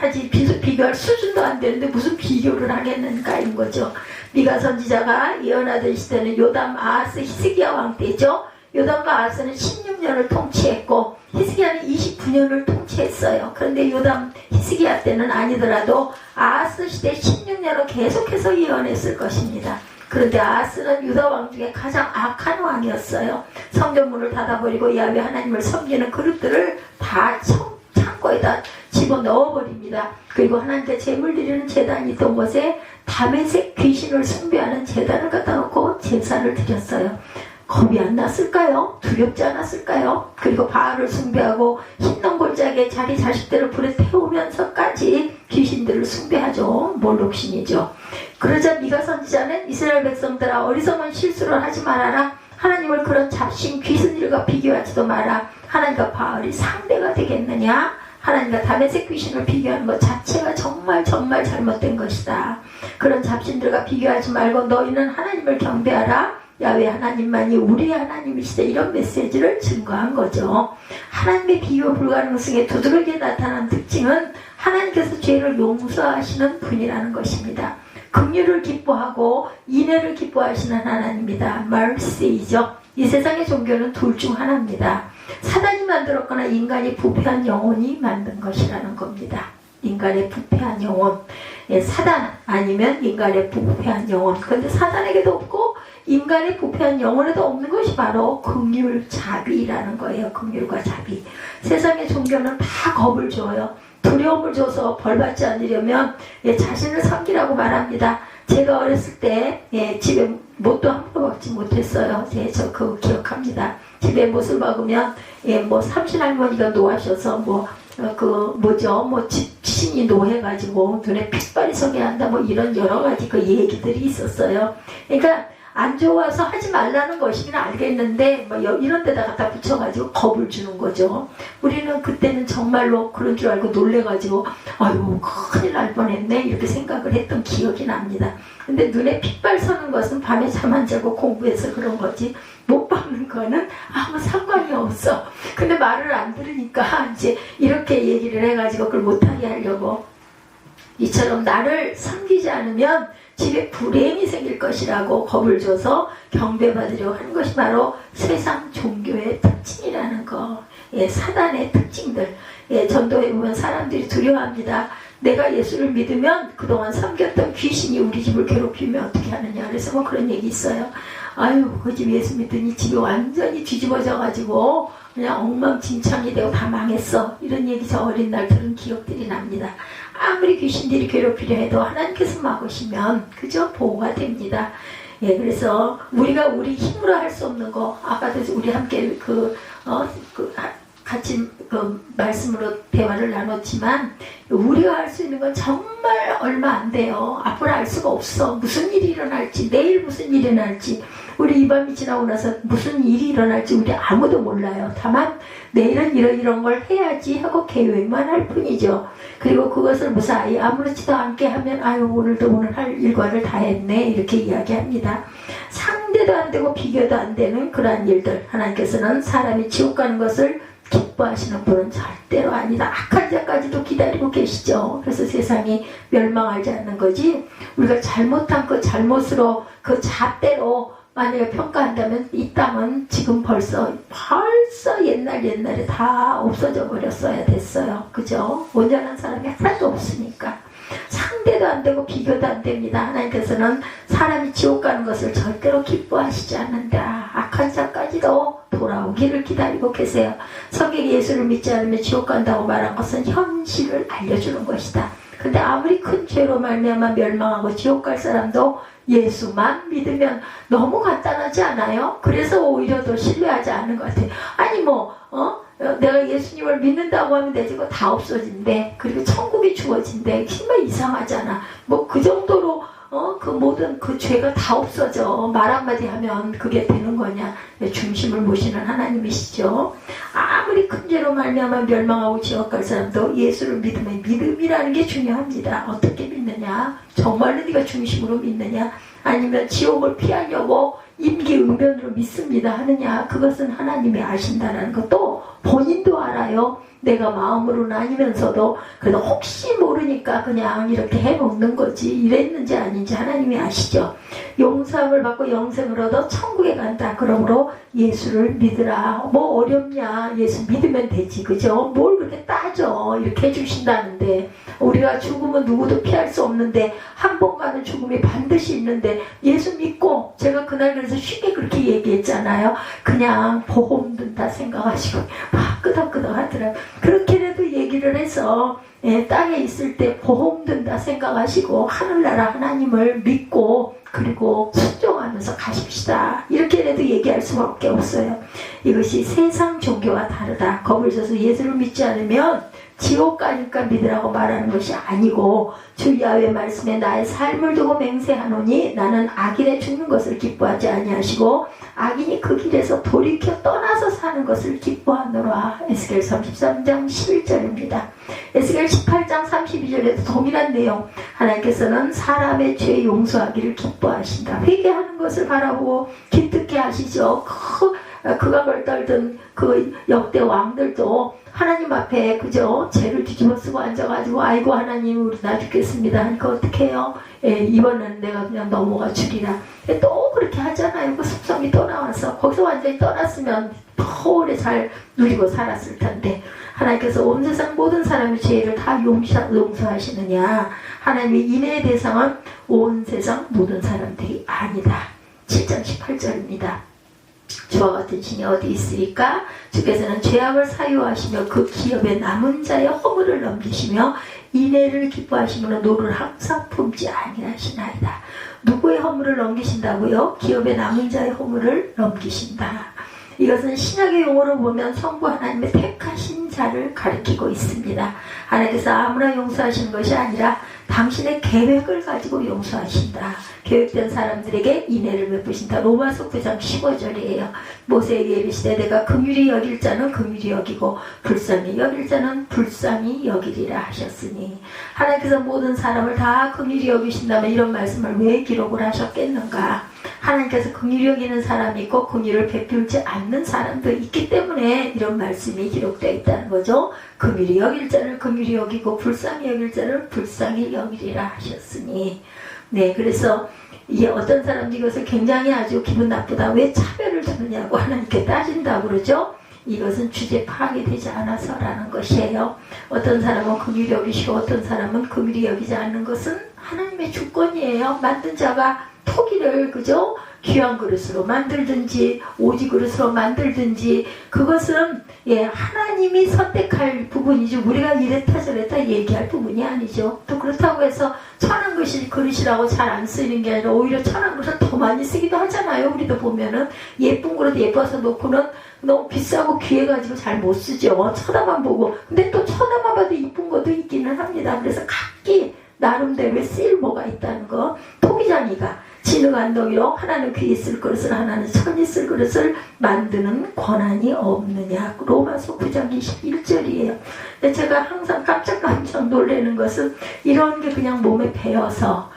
A: 비교할 수준도 안 되는데 무슨 비교를 하겠는가인 거죠. 미가 선지자가 예언하던 시대는 요담, 아하스, 히스기야 왕 때죠. 요담과 아하스는 16년을 통치했고 히스기야는 29년을 통치했어요. 그런데 요담 히스기야 때는 아니더라도 아하스 시대 16년은 계속해서 예언했을 것입니다. 그런데 아하스는 유다 왕 중에 가장 악한 왕이었어요. 성전문을 닫아버리고 야훼 하나님을 섬기는 그릇들을 다 창고에다 집어넣어버립니다. 그리고 하나님께 제물 드리는 제단이 있던 곳에 다메섹 귀신을 숭배하는 제단을 갖다 놓고 제사를 드렸어요. 겁이 안 났을까요? 두렵지 않았을까요? 그리고 바알을 숭배하고 흰농골짜기에 자기 자식들을 불에 태우면서까지 귀신들을 숭배하죠. 몰록신이죠. 그러자 미가 선지자는 이스라엘 백성들아 어리석은 실수를 하지 말아라. 하나님을 그런 잡신 귀신들과 비교하지도 마라. 하나님과 바알이 상대가 되겠느냐? 하나님과 다메섹 귀신을 비교하는 것 자체가 정말 잘못된 것이다. 그런 잡신들과 비교하지 말고 너희는 하나님을 경배하라. 야훼 하나님만이 우리의 하나님이시다. 이런 메시지를 증거한 거죠. 하나님의 비교 불가능성에 두드러지게 나타난 특징은 하나님께서 죄를 용서하시는 분이라는 것입니다. 긍휼을 기뻐하고 인애를 기뻐하시는 하나님입니다. mercy이죠. 이 세상의 종교는 둘 중 하나입니다. 사단이 만들었거나 인간이 부패한 영혼이 만든 것이라는 겁니다. 인간의 부패한 영혼, 사단 아니면 인간의 부패한 영혼. 그런데 사단에게도 없고 인간의 부패한 영혼에도 없는 것이 바로 긍휼, 자비라는 거예요. 긍휼과 자비. 세상의 종교는 다 겁을 줘요. 두려움을 줘서 벌받지 않으려면 자신을 섬기라고 말합니다. 제가 어렸을 때 집에 못도 한 번도 박지 못했어요. 저 그거 기억합니다. 집에 못을 박으면 뭐 삼신할머니가 노하셔서 집신이 노해가지고 눈에 핏발이 서게 한다 이런 여러 가지 그 얘기들이 있었어요. 그러니까 안 좋아서 하지 말라는 것이긴 알겠는데 이런 데다 갖다 붙여가지고 겁을 주는 거죠. 우리는 그때는 정말로 그런 줄 알고 놀래가지고 아유 큰일 날 뻔했네 이렇게 생각을 했던 기억이 납니다. 근데 눈에 핏발 서는 것은 밤에 잠 안 자고 공부해서 그런 거지 못 박는 거는 아무 상관이 없어. 근데 말을 안 들으니까 이제 이렇게 얘기를 해가지고 그걸 못하게 하려고 이처럼 나를 섬기지 않으면 집에 불행이 생길 것이라고 겁을 줘서 경배받으려고 하는 것이 바로 세상 종교의 특징이라는 거. 사단의 특징들. 전도에 보면 사람들이 두려워합니다. 내가 예수를 믿으면 그동안 섬겼던 귀신이 우리 집을 괴롭히면 어떻게 하느냐. 그래서 그런 얘기 있어요. 아유 그 집 예수 믿더니 집이 완전히 뒤집어져 가지고 그냥 엉망진창이 되고 다 망했어. 이런 얘기 저 어린 날 들은 기억들이 납니다. 아무리 귀신들이 괴롭히려 해도 하나님께서 막으시면 그저 보호가 됩니다. 그래서 우리가 우리 힘으로 할 수 없는 거 아까도 우리 함께 같이 말씀으로 대화를 나눴지만 우리가 할 수 있는 건 정말 얼마 안 돼요. 앞으로 알 수가 없어. 무슨 일이 일어날지 내일 무슨 일이 일어날지 우리 이 밤이 지나고 나서 무슨 일이 일어날지 우리 아무도 몰라요. 다만 내일은 이런 걸 해야지 하고 계획만 할 뿐이죠. 그리고 그것을 무사히 아무렇지도 않게 하면 아유 오늘 할 일과를 다 했네 이렇게 이야기합니다. 상대도 안 되고 비교도 안 되는 그러한 일들 하나님께서는 사람이 지옥 가는 것을 기뻐하시는 분은 절대로 아니다. 악한 자까지도 기다리고 계시죠. 그래서 세상이 멸망하지 않는 거지 우리가 잘못한 그 잘못으로 그 잣대로 만약에 평가한다면 이 땅은 지금 벌써 옛날에 다 없어져 버렸어야 됐어요. 그죠? 온전한 사람이 하나도 없으니까 상대도 안 되고 비교도 안 됩니다. 하나님께서는 사람이 지옥 가는 것을 절대로 기뻐하시지 않는다. 악한 자까지도 돌아오기를 기다리고 계세요. 성경에 예수를 믿지 않으면 지옥 간다고 말한 것은 현실을 알려주는 것이다. 근데 아무리 큰 죄로 말미암아 멸망하고 지옥 갈 사람도 예수만 믿으면 너무 간단하지 않아요? 그래서 오히려 더 신뢰하지 않는 것 같아요. 아니 내가 예수님을 믿는다고 하면 되지 다 없어진대. 그리고 천국이 주어진대. 정말 이상하잖아. 그 정도로 그 모든 그 죄가 다 없어져. 말 한마디 하면 그게 되는 거냐. 중심을 모시는 하나님이시죠. 아무리 큰 죄로 말미암아 멸망하고 지옥 갈 사람도 예수를 믿으면 믿음이라는 게 중요합니다. 어떻게 믿느냐. 정말로 네가 중심으로 믿느냐. 아니면 지옥을 피하려고 임기응변 강변으로 믿습니다 하느냐, 그것은 하나님이 아신다는 것도 본인도 알아요. 내가 마음으로는 아니면서도 그래도 혹시 모르니까 그냥 이렇게 해놓는 거지, 이랬는지 아닌지 하나님이 아시죠. 용서함을 받고 영생을 얻어 천국에 간다. 그러므로 예수를 믿으라. 뭐 어렵냐, 예수 믿으면 되지, 그죠? 뭘 그렇게 따져, 이렇게 해주신다는데. 우리가 죽음은 누구도 피할 수 없는데, 한 번 가는 죽음이 반드시 있는데, 예수 믿고, 제가 그날 그래서 쉽게 그렇게 얘기했잖아요. 그냥 보험 든다 생각하시고 막 끄덕끄덕 하더라고요. 그렇게라도 얘기를 해서 땅에 있을 때 보험 든다 생각하시고 하늘나라 하나님을 믿고 그리고 순종하면서 가십시다. 이렇게라도 얘기할 수밖에 없어요. 이것이 세상 종교와 다르다. 겁을 줘서 예수를 믿지 않으면 지옥 가니까 믿으라고 말하는 것이 아니고, 주 야훼 말씀에 나의 삶을 두고 맹세하노니 나는 악인의 죽는 것을 기뻐하지 아니하시고 악인이 그 길에서 돌이켜 떠나서 사는 것을 기뻐하노라. 에스겔 33장 11절입니다. 에스겔 18장 32절에도 동일한 내용. 하나님께서는 사람의 죄 용서하기를 기뻐하신다. 회개하는 것을 바라보고 기특해 하시죠. 극악을 떨던 그 역대 왕들도 하나님 앞에 그저 죄를 뒤집어 쓰고 앉아가지고 아이고 하나님 우리 나 죽겠습니다 하니까 어떻게 해요? 이번에는 내가 그냥 넘어가 주리라. 또 그렇게 하잖아요. 그 습성이 또 나와서 거기서 완전히 떠났으면 더 오래 잘 누리고 살았을 텐데, 하나님께서 온 세상 모든 사람의 죄를 다 용서하시느냐. 하나님의 인애의 대상은 온 세상 모든 사람들이 아니다. 7장 18절입니다. 주와 같은 신이 어디 있으리까? 주께서는 죄악을 사유하시며 그 기업의 남은 자의 허물을 넘기시며 인애를 기뻐하시므로 노를 항상 품지 아니하시나이다. 누구의 허물을 넘기신다고요? 기업의 남은 자의 허물을 넘기신다. 이것은 신약의 용어로 보면 성부 하나님의 택하신 자를 가리키고 있습니다. 하나님께서 아무나 용서하시는 것이 아니라 당신의 계획을 가지고 용서하신다. 계획된 사람들에게 인애를 베푸신다. 로마서 9장 15절이에요. 모세에게 이르시되 내가 긍휼히 여길 자는 긍휼히 여기고 불쌍히 여길 자는 불쌍히 여기리라 하셨으니, 하나님께서 모든 사람을 다 긍휼히 여기신다면 이런 말씀을 왜 기록을 하셨겠는가? 하나님께서 긍휼히 여기는 사람이 있고 긍휼을 베풀지 않는 사람도 있기 때문에 이런 말씀이 기록되어 있다는 거죠. 긍휼히 여길 자를 긍휼히 여기고 불쌍히 여길 자를 불쌍히 여기리라 하셨으니. 네, 그래서 이게 어떤 사람들이 이것을 굉장히 아주 기분 나쁘다, 왜 차별을 두느냐고 하나님께 따진다고 그러죠. 이것은 주제 파악이 되지 않아서라는 것이에요. 어떤 사람은 긍휼히 여기시고 어떤 사람은 긍휼히 여기지 않는 것은 하나님의 주권이에요. 만든 자가 토기를 그죠? 귀한 그릇으로 만들든지 오지 그릇으로 만들든지 그것은 하나님이 선택할 부분이지 우리가 이랬다 저랬다 얘기할 부분이 아니죠. 또 그렇다고 해서 천한 그릇이라고 잘 안 쓰이는 게 아니라 오히려 천한 그릇을 더 많이 쓰기도 하잖아요. 우리도 보면은 예쁜 그릇 예뻐서 놓고는 너무 비싸고 귀해가지고 잘 못 쓰죠. 쳐다만 보고. 근데 또 쳐다만 봐도 이쁜 것도 있기는 합니다. 그래서 각기 나름대로의 쓸모가 있다는 거. 토기장이가 진흙안덩이로 하나는 귀에 쓸 그릇을 하나는 천이 쓸 그릇을 만드는 권한이 없느냐. 로마서 9장 21절이에요. 근데 제가 항상 깜짝 놀라는 것은 이런 게 그냥 몸에 배어서,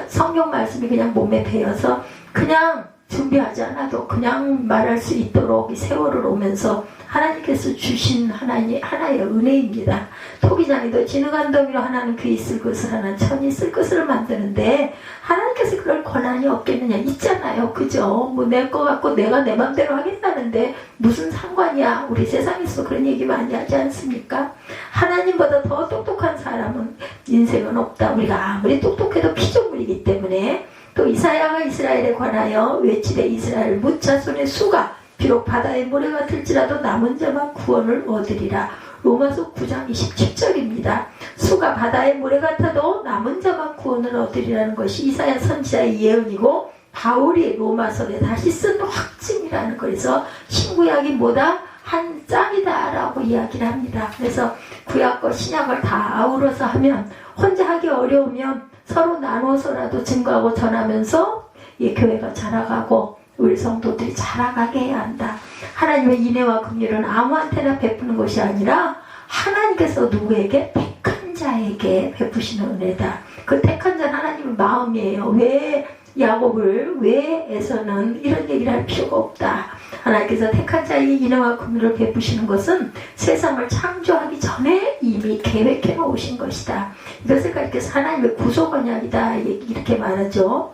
A: 성경 말씀이 그냥 몸에 배어서 그냥 준비하지 않아도 그냥 말할 수 있도록 이 세월을 오면서 하나님께서 주신 하나의 은혜입니다. 토기장이도 진흙안덩이로 하나는 귀에 쓸 것을 하나는 천이 쓸 것을 만드는데 하나님께서 그럴 권한이 없겠느냐. 있잖아요. 그죠? 뭐 내 거 갖고 내가 내 맘대로 하겠다는데 무슨 상관이야. 우리 세상에서 그런 얘기 많이 하지 않습니까? 하나님보다 더 똑똑한 사람은 인생은 없다. 우리가 아무리 똑똑해도 피조물이기 때문에. 또 이사야가 이스라엘에 관하여 외치되 이스라엘 무자손의 수가 비록 바다의 모래 같을지라도 남은 자만 구원을 얻으리라. 로마서 9장 27절입니다. 수가 바다의 모래 같아도 남은 자만 구원을 얻으리라는 것이 이사야 선지자의 예언이고 바울이 로마서에 다시 쓴 확증이라는 거에서 신구약이 뭐다? 한 짝이다 라고 이야기를 합니다. 그래서 구약과 신약을 다 아우러서 하면 혼자 하기 어려우면 서로 나눠서라도 증거하고 전하면서 이 교회가 자라가고 우리 성도들이 자라가게 해야 한다. 하나님의 인애와 긍휼은 아무한테나 베푸는 것이 아니라 하나님께서 누구에게? 택한 자에게 베푸시는 은혜다. 그 택한 자는 하나님의 마음이에요. 왜 야곱을 외에서는 이런 얘기를 할 필요가 없다. 하나님께서 택한 자에게 인애와 긍휼을 베푸시는 것은 세상을 창조하기 전에 이미 계획해 놓으신 것이다. 이것을 가리켜서 하나님의 구속 언약이다 이렇게 말하죠.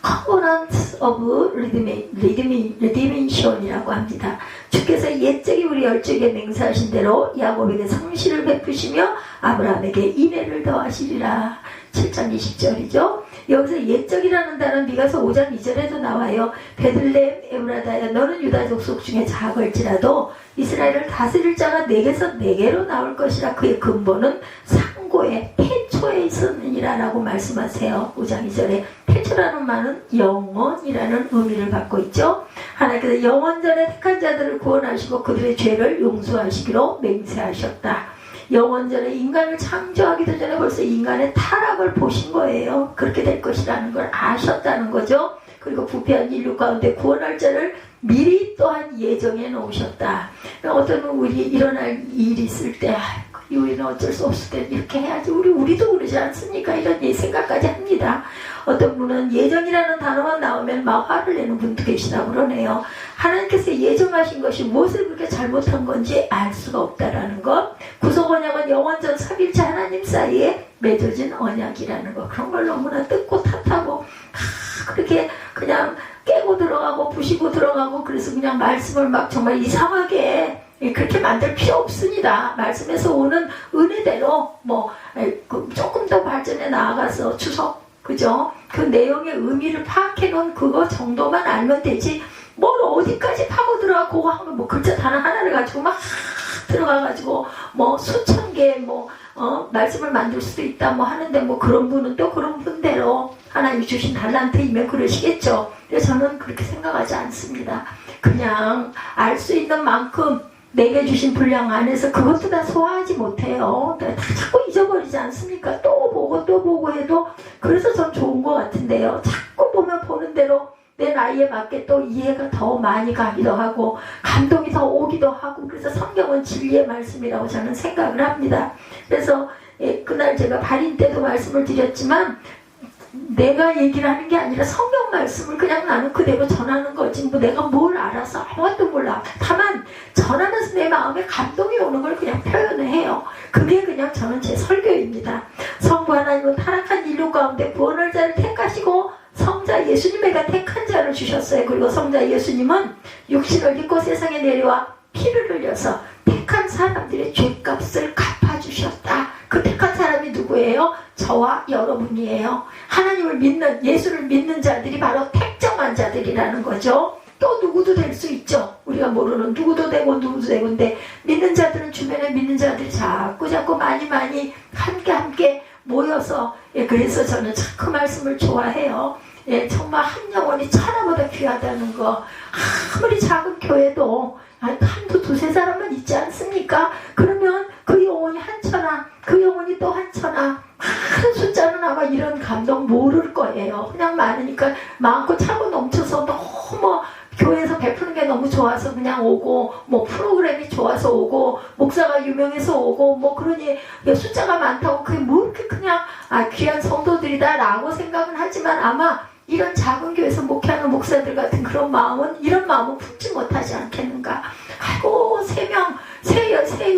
A: Covenant of Redemption이라고 합니다. 주께서 옛적이 우리 열조에게 맹세하신 대로 야곱에게 성실을 베푸시며 아브라함에게 인애를 더하시리라. 7장 20절이죠. 여기서 옛적이라는 단어는 미가서 5장 2절에도 나와요. 베들레헴 에브라다야 너는 유다 족속 중에 작을지라도 이스라엘을 다스릴 자가 내게서 내게로 나올 것이라. 그의 근본은 상고에 태초에 있었느니라 라고 말씀하세요. 5장 2절에 태초라는 말은 영원이라는 의미를 갖고 있죠. 하나님께서 영원전에 택한 자들을 구원하시고 그들의 죄를 용서하시기로 맹세하셨다. 영원전에 인간을 창조하기도 전에 벌써 인간의 타락을 보신 거예요. 그렇게 될 것이라는 걸 아셨다는 거죠. 그리고 부패한 인류 가운데 구원할 자를 미리 또한 예정해 놓으셨다. 어떤 우리 일어날 일이 있을 때 우리는 어쩔 수 없을 때 이렇게 해야지. 우리도 그러지 않습니까? 이런 생각까지 합니다. 어떤 분은 예정이라는 단어만 나오면 막 화를 내는 분도 계시다고 그러네요. 하나님께서 예정하신 것이 무엇을 그렇게 잘못한 건지 알 수가 없다라는 것. 구속 언약은 영원전 삼일체 하나님 사이에 맺어진 언약이라는 것. 그런 걸 너무나 뜯고 탓하고 그렇게 그냥 깨고 들어가고 부시고 들어가고 그래서 그냥 말씀을 막 정말 이상하게 그렇게 만들 필요 없습니다. 말씀에서 오는 은혜대로 조금 더 발전해 나아가서 추석 그죠? 그 내용의 의미를 파악해 놓은 그거 정도만 알면 되지 뭘 어디까지 파고 들어가 그거 하면 글자 단어 하나를 가지고 막 들어가가지고 수천 개 말씀을 만들 수도 있다 하는데 그런 분은 또 그런 분대로 하나님이 주신 달란트이면 그러시겠죠. 그래서 저는 그렇게 생각하지 않습니다. 그냥 알 수 있는 만큼 내게 주신 분량 안에서 그것도 다 소화하지 못해요. 다 자꾸 잊어버리지 않습니까? 또 보고 해도 그래서 전 좋은 것 같은데요. 자꾸 보면 보는 대로 내 나이에 맞게 또 이해가 더 많이 가기도 하고 감동이 더 오기도 하고 그래서 성경은 진리의 말씀이라고 저는 생각을 합니다. 그래서 그날 제가 발인 때도 말씀을 드렸지만 내가 얘기를 하는 게 아니라 성경 말씀을 그냥 나는 그대로 전하는 거지 내가 뭘 알아서 아무것도 몰라. 다만 전하면서 내 마음에 감동이 오는 걸 그냥 표현을 해요. 그게 그냥 저는 제 설교입니다. 성부 하나님은 타락한 인류 가운데 구원할 자를 택하시고 성자 예수님에게 택한 자를 주셨어요. 그리고 성자 예수님은 육신을 입고 세상에 내려와 피를 흘려서 택한 사람들의 죄값을 갚아주셨다. 그 택한 사람이 누구예요? 저와 여러분이에요. 하나님을 믿는 예수를 믿는 자들이 바로 택정한 자들이라는 거죠. 또 누구도 될 수 있죠. 우리가 모르는 누구도 되고 근데 믿는 자들은 주변에 믿는 자들이 자꾸 많이 함께 모여서 그래서 저는 참 그 말씀을 좋아해요. 정말 한 영혼이 천하보다 귀하다는 거. 아무리 작은 교회도 한두 두세 사람만 있지 않습니까? 그러면 그 영혼이 한 천하, 그 영혼이 또 한 천하. 큰 숫자는 아마 이런 감동 모를 거예요. 그냥 많으니까 많고 차고 넘쳐서 너무 교회에서 베푸는 게 너무 좋아서 그냥 오고 프로그램이 좋아서 오고 목사가 유명해서 오고 그러니 숫자가 많다고 그게 이렇게 그냥 귀한 성도들이다 라고 생각은 하지만 아마 이런 작은 교회에서 목회하는 목사들 같은 그런 마음은 이런 마음은 품지 못하지 않겠는가. 아이고 세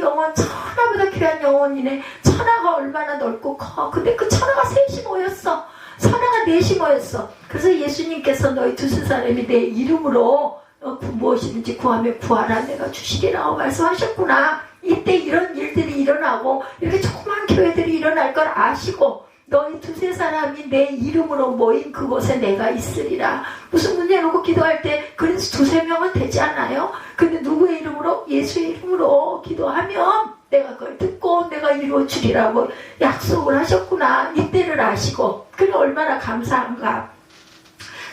A: 영혼 천하보다 귀한 영혼이네. 천하가 얼마나 넓고 커. 근데 그 천하가 셋이 모였어. 천하가 넷이 모였어. 그래서 예수님께서 너희 두세 사람이 내 이름으로 무엇이든지 구하면 구하라 내가 주시리라고 말씀하셨구나. 이때 이런 일들이 일어나고 이렇게 조그만 교회들이 일어날 걸 아시고 너희 두세 사람이 내 이름으로 모인 그곳에 내가 있으리라. 무슨 문제 놓고 기도할 때 그래서 두세 명은 되지 않아요? 근데 누구의 이름으로? 예수의 이름으로 기도하면 내가 그걸 듣고 내가 이루어 주리라고 약속을 하셨구나. 이때를 아시고 그게 얼마나 감사한가.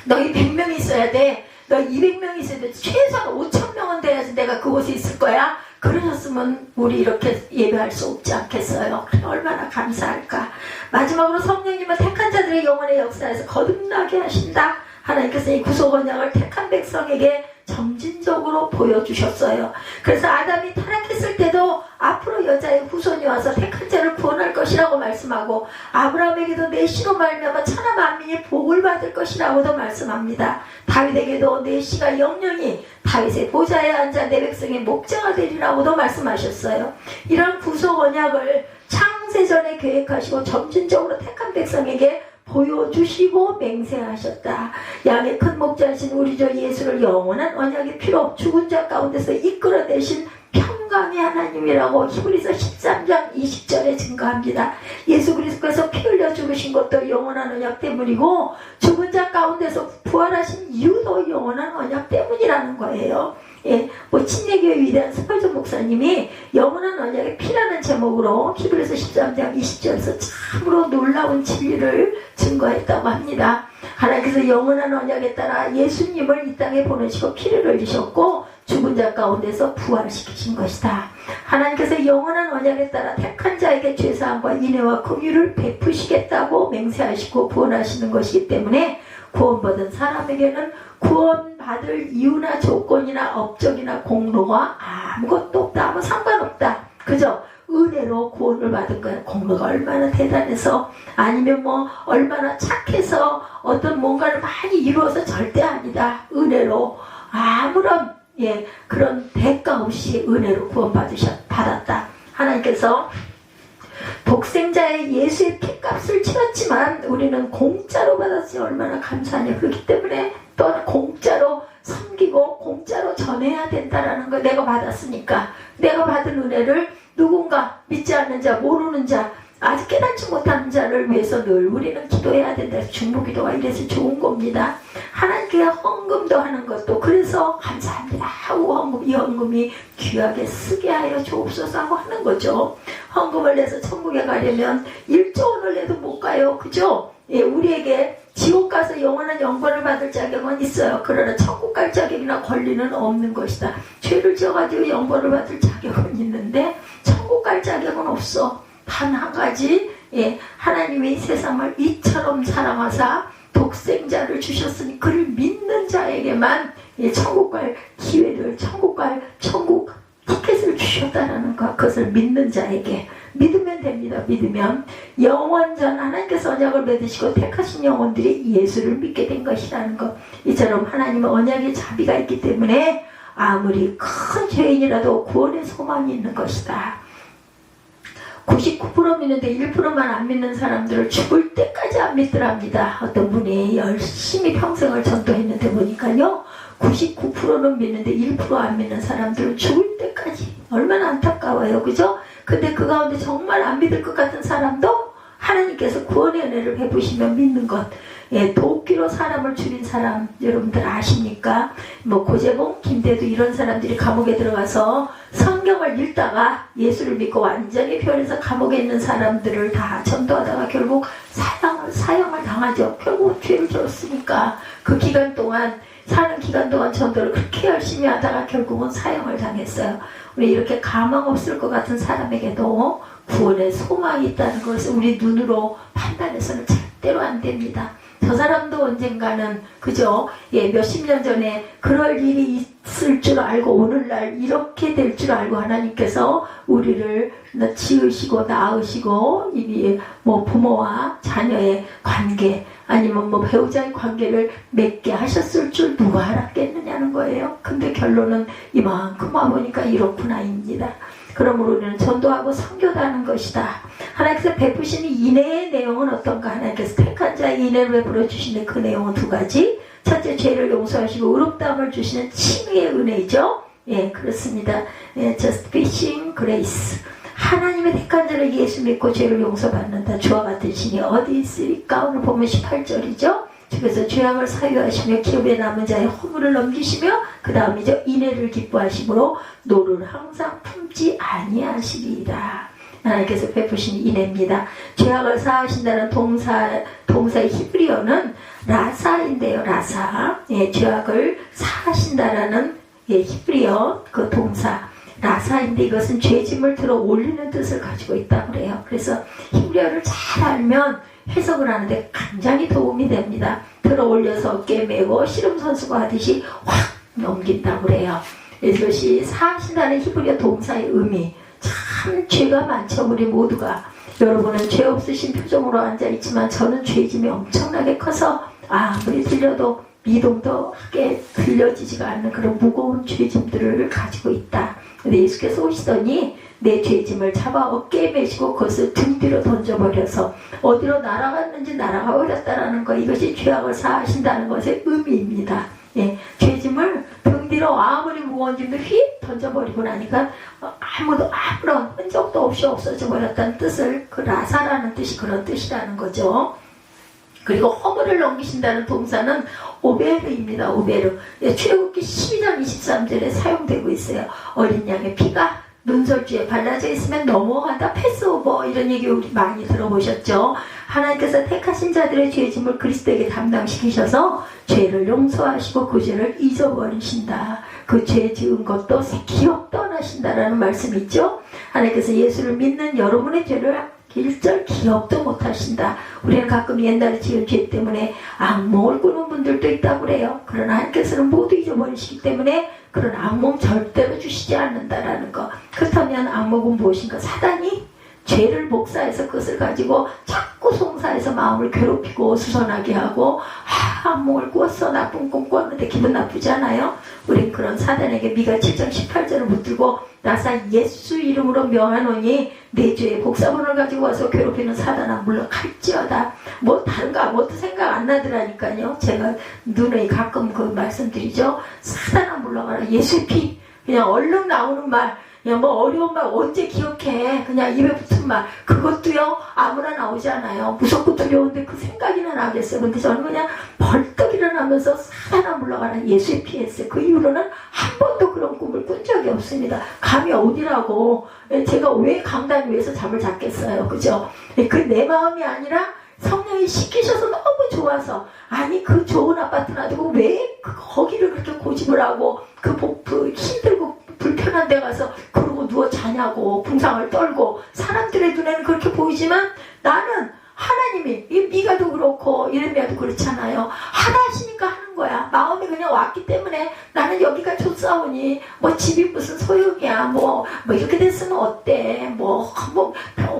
A: 너희 100명이 있어야 돼. 너희 200명이 있어야 돼. 최소한 5,000명은 돼야지 내가 그곳에 있을 거야. 그러셨으면 우리 이렇게 예배할 수 없지 않겠어요? 그래 얼마나 감사할까. 마지막으로 성령님은 택한 자들의 영혼의 역사에서 거듭나게 하신다. 하나님께서 이 구속 언약을 택한 백성에게 점진적으로 보여주셨어요. 그래서 아담이 타락했을 때도 앞으로 여자의 후손이 와서 택한 자를 구원할 것이라고 말씀하고 아브라함에게도 내 씨로 말미암아 천하 만민이 복을 받을 것이라고도 말씀합니다. 다윗에게도 내 씨가 영영이 다윗의 보좌에 앉아 내 백성의 목자가 되리라고도 말씀하셨어요. 이런 구속 언약을 창세전에 계획하시고 점진적으로 택한 백성에게 보여주시고 맹세하셨다. 양의 큰 목자이신 우리 주 예수를 영원한 언약의 피로 죽은 자 가운데서 이끌어내신 평강의 하나님이라고 히브리서 13장 20절에 증거합니다. 예수 그리스도께서 피 흘려 죽으신 것도 영원한 언약 때문이고 죽은 자 가운데서 부활하신 이유도 영원한 언약 때문이라는 거예요. 예, 친례교회 위대한 스펄전 목사님이 영원한 언약의 피라는 제목으로 히브리서 13장 20절에서 참으로 놀라운 진리를 증거했다고 합니다. 하나님께서 영원한 언약에 따라 예수님을 이 땅에 보내시고 피를 흘리셨고 죽은 자 가운데서 부활시키신 것이다. 하나님께서 영원한 언약에 따라 택한 자에게 죄사함과 인애와 긍휼을 베푸시겠다고 맹세하시고 구원하시는 것이기 때문에 구원받은 사람에게는 구원받을 이유나 조건이나 업적이나 공로가 아무것도 없다. 아무 상관없다. 그죠? 은혜로 구원을 받은 거야. 공로가 얼마나 대단해서 아니면 얼마나 착해서 어떤 뭔가를 많이 이루어서 절대 아니다. 은혜로 아무런 그런 대가 없이 은혜로 구원받았다. 하나님께서 독생자의 예수의 피값을 치렀지만 우리는 공짜로 받았으니 얼마나 감사하냐. 그렇기 때문에 또한 공짜로 섬기고 공짜로 전해야 된다라는 거. 내가 받았으니까 내가 받은 은혜를 누군가 믿지 않는 자, 모르는 자, 아직 깨닫지 못하는 자를 위해서 늘 우리는 기도해야 된다. 중보기도가 이래서 좋은 겁니다. 하나님께 헌금도 하는 것도 그래서 감사합니다 하고 이 헌금이 귀하게 쓰게 하여 주옵소서 하고 하는 거죠. 헌금을 내서 천국에 가려면 1조 원을 내도 못 가요. 그죠? 우리에게 지옥 가서 영원한 영광을 받을 자격은 있어요. 그러나 천국 갈 자격이나 권리는 없는 것이다. 죄를 지어가지고 영광을 받을 자격은 있는데 천국 갈 자격은 없어. 단 한 가지, 하나님이 세상을 이처럼 사랑하사 독생자를 주셨으니 그를 믿는 자에게만 천국 갈 기회를, 천국 티켓을 주셨다는 것. 그것을 믿는 자에게 믿으면 됩니다. 믿으면 영원전 하나님께서 언약을 맺으시고 택하신 영혼들이 예수를 믿게 된 것이라는 것. 이처럼 하나님은 언약의 자비가 있기 때문에 아무리 큰 죄인이라도 구원의 소망이 있는 것이다. 99% 믿는데 1%만 안 믿는 사람들을 죽을 때까지 안 믿더랍니다. 어떤 분이 열심히 평생을 전도했는데 보니까요, 99%는 믿는데 1% 안 믿는 사람들은 죽을 때까지. 얼마나 안타까워요. 그죠? 근데 그 가운데 정말 안 믿을 것 같은 사람도 하나님께서 구원의 은혜를 베푸시면 믿는 것. 도끼로 사람을 죽인 사람 여러분들 아십니까? 고재봉, 김대두 이런 사람들이 감옥에 들어가서 성경을 읽다가 예수를 믿고 완전히 변해서 감옥에 있는 사람들을 다 전도하다가 결국 사형을 당하죠. 결국 죄를 지었으니까 그 기간 동안 사는 기간 동안 전도를 그렇게 열심히 하다가 결국은 사형을 당했어요. 우리 이렇게 가망 없을 것 같은 사람에게도 구원의 소망이 있다는 것을 우리 눈으로 판단해서는 절대로 안 됩니다. 저 사람도 언젠가는 그죠? 몇십 년 전에 그럴 일이 있을 줄 알고 오늘날 이렇게 될 줄 알고 하나님께서 우리를 지으시고 낳으시고 이 부모와 자녀의 관계 아니면 배우자의 관계를 맺게 하셨을 줄 누가 알았겠느냐는 거예요. 근데 결론은 이만큼 와보니까 이렇구나입니다. 그러므로 우리는 전도하고 선교도 하는 것이다. 하나님께서 베푸시는 인애의 내용은 어떤가? 하나님께서 택한 자의 인애를 베풀어 주시는 그 내용은 두 가지. 첫째, 죄를 용서하시고 의롭다함을 주시는 칭의의 은혜죠. 그렇습니다. Justification Grace. 하나님의 택한 자를 예수 믿고 죄를 용서받는다. 주와 같은 신이 어디 있으리까? 오늘 보면 18절이죠. 그래서 죄악을 사유하시며 기업에 남은 자의 허물을 넘기시며 그 다음이죠. 인애를 기뻐하심으로 노를 항상 품지 아니하시리라. 하나님께서 베푸신 인애입니다. 죄악을 사하신다는 동사의 히브리어는 라사인데요. 라사. 죄악을 사하신다라는 히브리어 그 동사 라사인데 이것은 죄짐을 들어 올리는 뜻을 가지고 있다고 그래요. 그래서 히브리어를 잘 알면 해석을 하는데 굉장히 도움이 됩니다. 들어 올려서 어깨에 메고 씨름 선수가 하듯이 확 넘긴다고 그래요. 이것이 사하신다는 히브리어 동사의 의미 참 참 죄가 많죠. 우리 모두가. 여러분은 죄 없으신 표정으로 앉아있지만 저는 죄짐이 엄청나게 커서 아무리 들려도 미동도 하게 들려지지가 않는 그런 무거운 죄짐들을 가지고 있다. 근데 예수께서 오시더니 내 죄짐을 잡아 어깨에 메시고 그것을 등 뒤로 던져버려서 어디로 날아갔는지 날아가 버렸다라는 거, 이것이 죄악을 사하신다는 것의 의미입니다. 예, 죄짐을 등 뒤로 아무리 무거운 짐도 휙 던져버리고 나니까 아무런 흔적도 없이 없어져 버렸다는 뜻을, 그 라사라는 뜻이 그런 뜻이라는 거죠. 그리고 허물을 넘기신다는 동사는 오베르입니다. 오베르. 예, 출애굽기 12장 23절에 사용되고 있어요. 어린 양의 피가 눈설주에 발라져 있으면 넘어간다. 패스오버, 이런 얘기 우리 많이 들어보셨죠. 하나님께서 택하신 자들의 죄짐을 그리스도에게 담당시키셔서 죄를 용서하시고 그 죄를 잊어버리신다. 그 죄 지은 것도 기억 떠나신다라는 말씀이 있죠. 하나님께서 예수를 믿는 여러분의 죄를 일절 기억도 못하신다. 우리는 가끔 옛날에 지은 죄 때문에 악몽을 꾸는 분들도 있다고 그래요. 그러나 하나님께서는 모두 잊어버리시기 때문에 그런 악몽 절대로 주시지 않는다라는 거. 그렇다면 악몽은 무엇인가? 사단이 죄를 목사해서 그것을 가지고 자꾸 송사해서 마음을 괴롭히고 수선하게 하고, 악몽을 꾸었어, 나쁜 꿈 꾸었는데 기분 나쁘지 않아요? 우린 그런 사단에게 미가 7장 18절을 붙들고 나사 예수 이름으로 명하노니 내 죄의 복사본을 가지고 와서 괴롭히는 사단아 물러갈지어다. 뭐 다른 거 아무것도 생각 안 나더라니까요. 제가 눈에 가끔 그 말씀드리죠. 사단아 물러가라. 예수의 피, 그냥 얼른 나오는 말, 그냥 뭐 어려운 말 언제 기억해. 그냥 입에 붙은 말, 그것도요 아무나 나오지 않아요. 무섭고 두려운데 그 생각이나 나겠어요. 근데 저는 그냥 벌떡 일어나면서 사단아 물러가라, 예수의 피 했어요. 그 이후로는 한 번도 그런 꿈을 꾼 적이 없습니다. 감이 어디라고. 제가 왜 강단 위에서 잠을 잤겠어요. 그죠? 그 내 마음이 아니라 성령이 시키셔서 너무 좋아서, 아니 그 좋은 아파트 놔두고 왜 거기를 그렇게 고집을 하고 그 힘들고 불편한 데 가서 그러고 누워 자냐고 궁상을 떨고. 사람들의 눈에는 그렇게 보이지만 나는 하나님이, 이 미가도 그렇고 이레미야도 그렇잖아요. 하나 하시니까 하는 거야. 마음이 그냥 왔기 때문에 나는 여기가 좋사오니 뭐 집이 무슨 소용이야. 뭐 이렇게 됐으면 어때. 뭐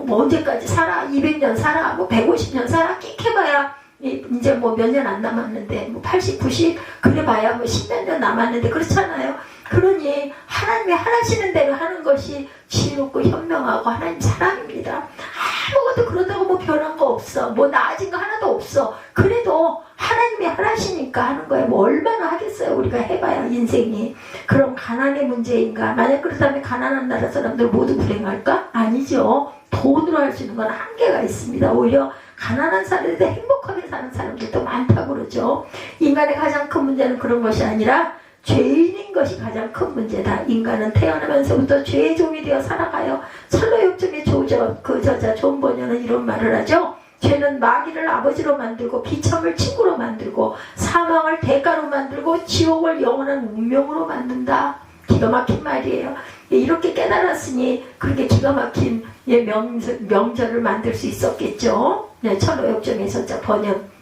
A: 언제까지 살아. 200년 살아. 뭐 150년 살아. 끽해봐야 이제 뭐 몇 년 안 남았는데 뭐 80, 90 그래봐야 뭐 10몇 년 남았는데 그렇잖아요. 그러니 하나님이 하시는 대로 하는 것이 지혜롭고 현명하고 하나님 사랑입니다. 아무것도 그런다고 뭐 변한 거 없어. 뭐 나아진 거 하나도 없어. 그래도 하나님이 하시니까 하는 거예요. 뭐 얼마나 하겠어요. 우리가 해봐야 인생이. 그럼 가난의 문제인가? 만약 그렇다면 가난한 나라 사람들 모두 불행할까? 아니죠. 돈으로 할 수 있는 건 한계가 있습니다. 오히려 가난한 사람들 행복하게 사는 사람들도 많다고 그러죠. 인간의 가장 큰 문제는 그런 것이 아니라 죄인인 것이 가장 큰 문제다. 인간은 태어나면서부터 죄의 종이 되어 살아가요. 철로역정의 저자 존 버녀는 이런 말을 하죠. 죄는 마귀를 아버지로 만들고 비참을 친구로 만들고 사망을 대가로 만들고 지옥을 영원한 운명으로 만든다. 기가 막힌 말이에요. 이렇게 깨달았으니 그렇게 기가 막힌 명절을 만들 수 있었겠죠. 철로역정에서 번역.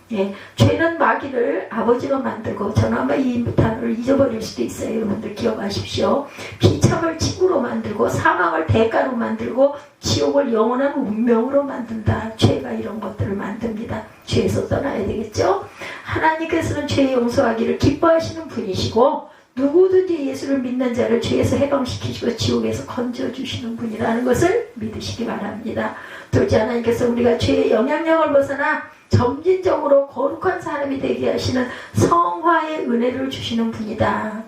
A: 죄는 마귀를 아버지로 만들고, 저는 아마 이 단어를 잊어버릴 수도 있어요. 여러분들 기억하십시오. 비참을 친구로 만들고 사망을 대가로 만들고 지옥을 영원한 운명으로 만든다. 죄가 이런 것들을 만듭니다. 죄에서 떠나야 되겠죠. 하나님께서는 죄 용서하기를 기뻐하시는 분이시고 누구든지 예수를 믿는 자를 죄에서 해방시키시고 지옥에서 건져주시는 분이라는 것을 믿으시기 바랍니다. 둘째, 하나님께서 우리가 죄의 영향력을 벗어나 점진적으로 거룩한 사람이 되게 하시는 성화의 은혜를 주시는 분이다.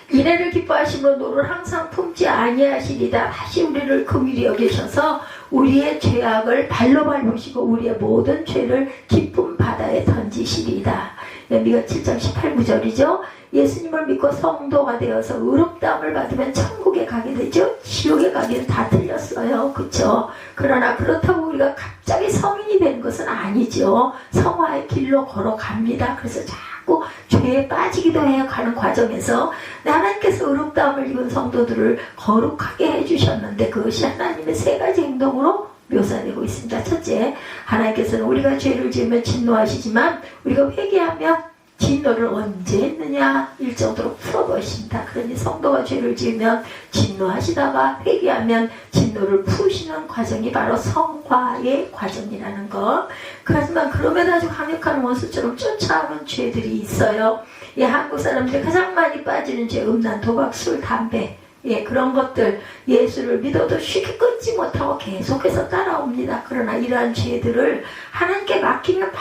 A: 이래를 기뻐하심으로 노를 항상 품지 아니하시리다. 다시 우리를 긍휼히 여기셔서 우리의 죄악을 발로 밟으시고 우리의 모든 죄를 기쁨 바다에 던지시리다. 미가 7장 18, 9절이죠. 예수님을 믿고 성도가 되어서 의롭다함을 받으면 천국에 가게 되죠. 지옥에 가기는 다 틀렸어요. 그렇죠? 그러나 그렇다고 우리가 갑자기 성인이 되는 것은 아니죠. 성화의 길로 걸어갑니다. 그래서 자꾸 죄에 빠지기도 해요. 가는 과정에서 하나님께서 의롭다함을 입은 성도들을 거룩하게 해주셨는데 그것이 하나님의 세 가지 행동으로 묘사되고 있습니다. 첫째, 하나님께서는 우리가 죄를 지으면 진노하시지만 우리가 회개하면 진노를 언제 했느냐 일정도로 풀어버리신다. 그러니 성도가 죄를 지으면 진노하시다가 회개하면 진노를 푸시는 과정이 바로 성화의 과정이라는 것. 하지만 그럼에도 아주 강력한 원수처럼 쫓아오는 죄들이 있어요. 예, 한국 사람들이 가장 많이 빠지는 죄, 음란, 도박, 술, 담배, 예, 그런 것들 예수를 믿어도 쉽게 끊지 못하고 계속해서 따라옵니다. 그러나 이러한 죄들을 하나님께 맡기면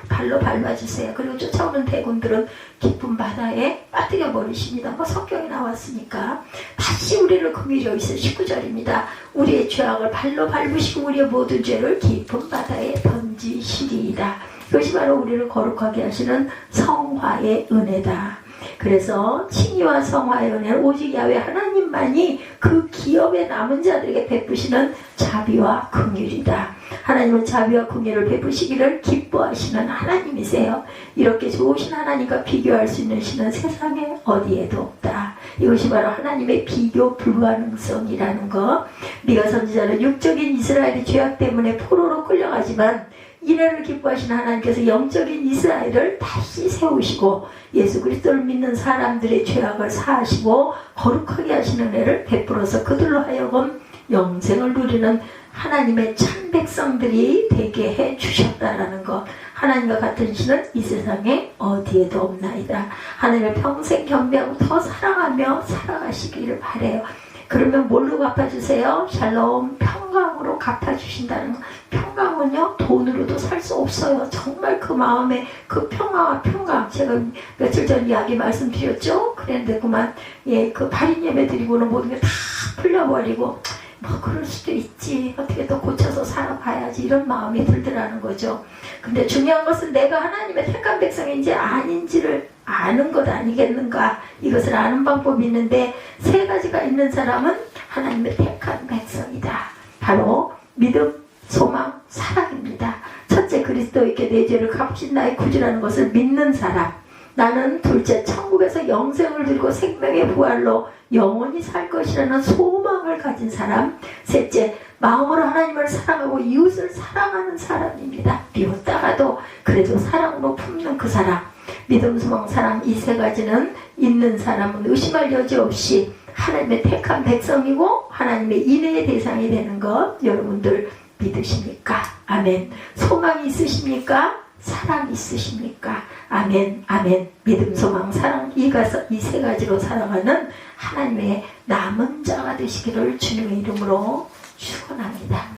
A: 발로 밟아주세요. 그리고 쫓아오는 대군들은 깊은 바다에 빠뜨려 버리십니다. 뭐 성경에 나왔으니까. 다시 우리를 긍휼히 여기서 19절입니다. 우리의 죄악을 발로 밟으시고 우리의 모든 죄를 깊은 바다에 던지시리이다. 이것이 바로 우리를 거룩하게 하시는 성화의 은혜다. 그래서 칭의와 성화의 은혜는 오직 야훼 하나님만이 그 기업에 남은 자들에게 베푸시는 자비와 긍휼이다. 하나님은 자비와 긍휼을 베푸시기를 기뻐하시는 하나님이세요. 이렇게 좋으신 하나님과 비교할 수 있는 신은 세상에 어디에도 없다. 이것이 바로 하나님의 비교 불가능성이라는 것. 미가 선지자는 육적인 이스라엘이 죄악 때문에 포로로 끌려가지만 이래를 기뻐하시는 하나님께서 영적인 이스라엘을 다시 세우시고 예수 그리스도를 믿는 사람들의 죄악을 사하시고 거룩하게 하시는 은혜를 베풀어서 그들로 하여금 영생을 누리는 하나님의 참 백성들이 되게 해 주셨다라는 것. 하나님과 같은 신은 이 세상에 어디에도 없나이다. 하나님을 평생 경배하고 더 사랑하며 살아가시기를 바라요. 그러면 뭘로 갚아주세요? 샬롬, 평강으로 갚아주신다는 거. 평강은요, 돈으로도 살 수 없어요. 정말 그 마음에 그 평화와 평강. 제가 며칠 전 이야기 말씀드렸죠? 그랬는데 그만, 예, 그 발인 예배 드리고는 모든 게 다 풀려버리고, 뭐, 그럴 수도 있지. 어떻게 또 고쳐서 살아봐야지. 이런 마음이 들더라는 거죠. 근데 중요한 것은 내가 하나님의 택한 백성인지 아닌지를 아는 것 아니겠는가. 이것을 아는 방법이 있는데 세 가지가 있는 사람은 하나님의 택한 백성이다. 바로 믿음, 소망, 사랑입니다. 첫째, 그리스도에게 내 죄를 값진 나의 구주라는 것을 믿는 사람. 나는 둘째, 천국에서 영생을 들고 생명의 부활로 영원히 살 것이라는 소망을 가진 사람. 셋째, 마음으로 하나님을 사랑하고 이웃을 사랑하는 사람입니다. 비웃다가도 그래도 사랑으로 품는 그 사람. 믿음, 소망, 사랑 이 세 가지는 있는 사람은 의심할 여지 없이 하나님의 택한 백성이고 하나님의 인애의 대상이 되는 것 여러분들 믿으십니까? 아멘. 소망이 있으십니까? 사랑이 있으십니까? 아멘, 아멘. 믿음, 소망, 사랑 이 세 가지로 살아가는 하나님의 남은 자가 되시기를 주님의 이름으로 축원합니다.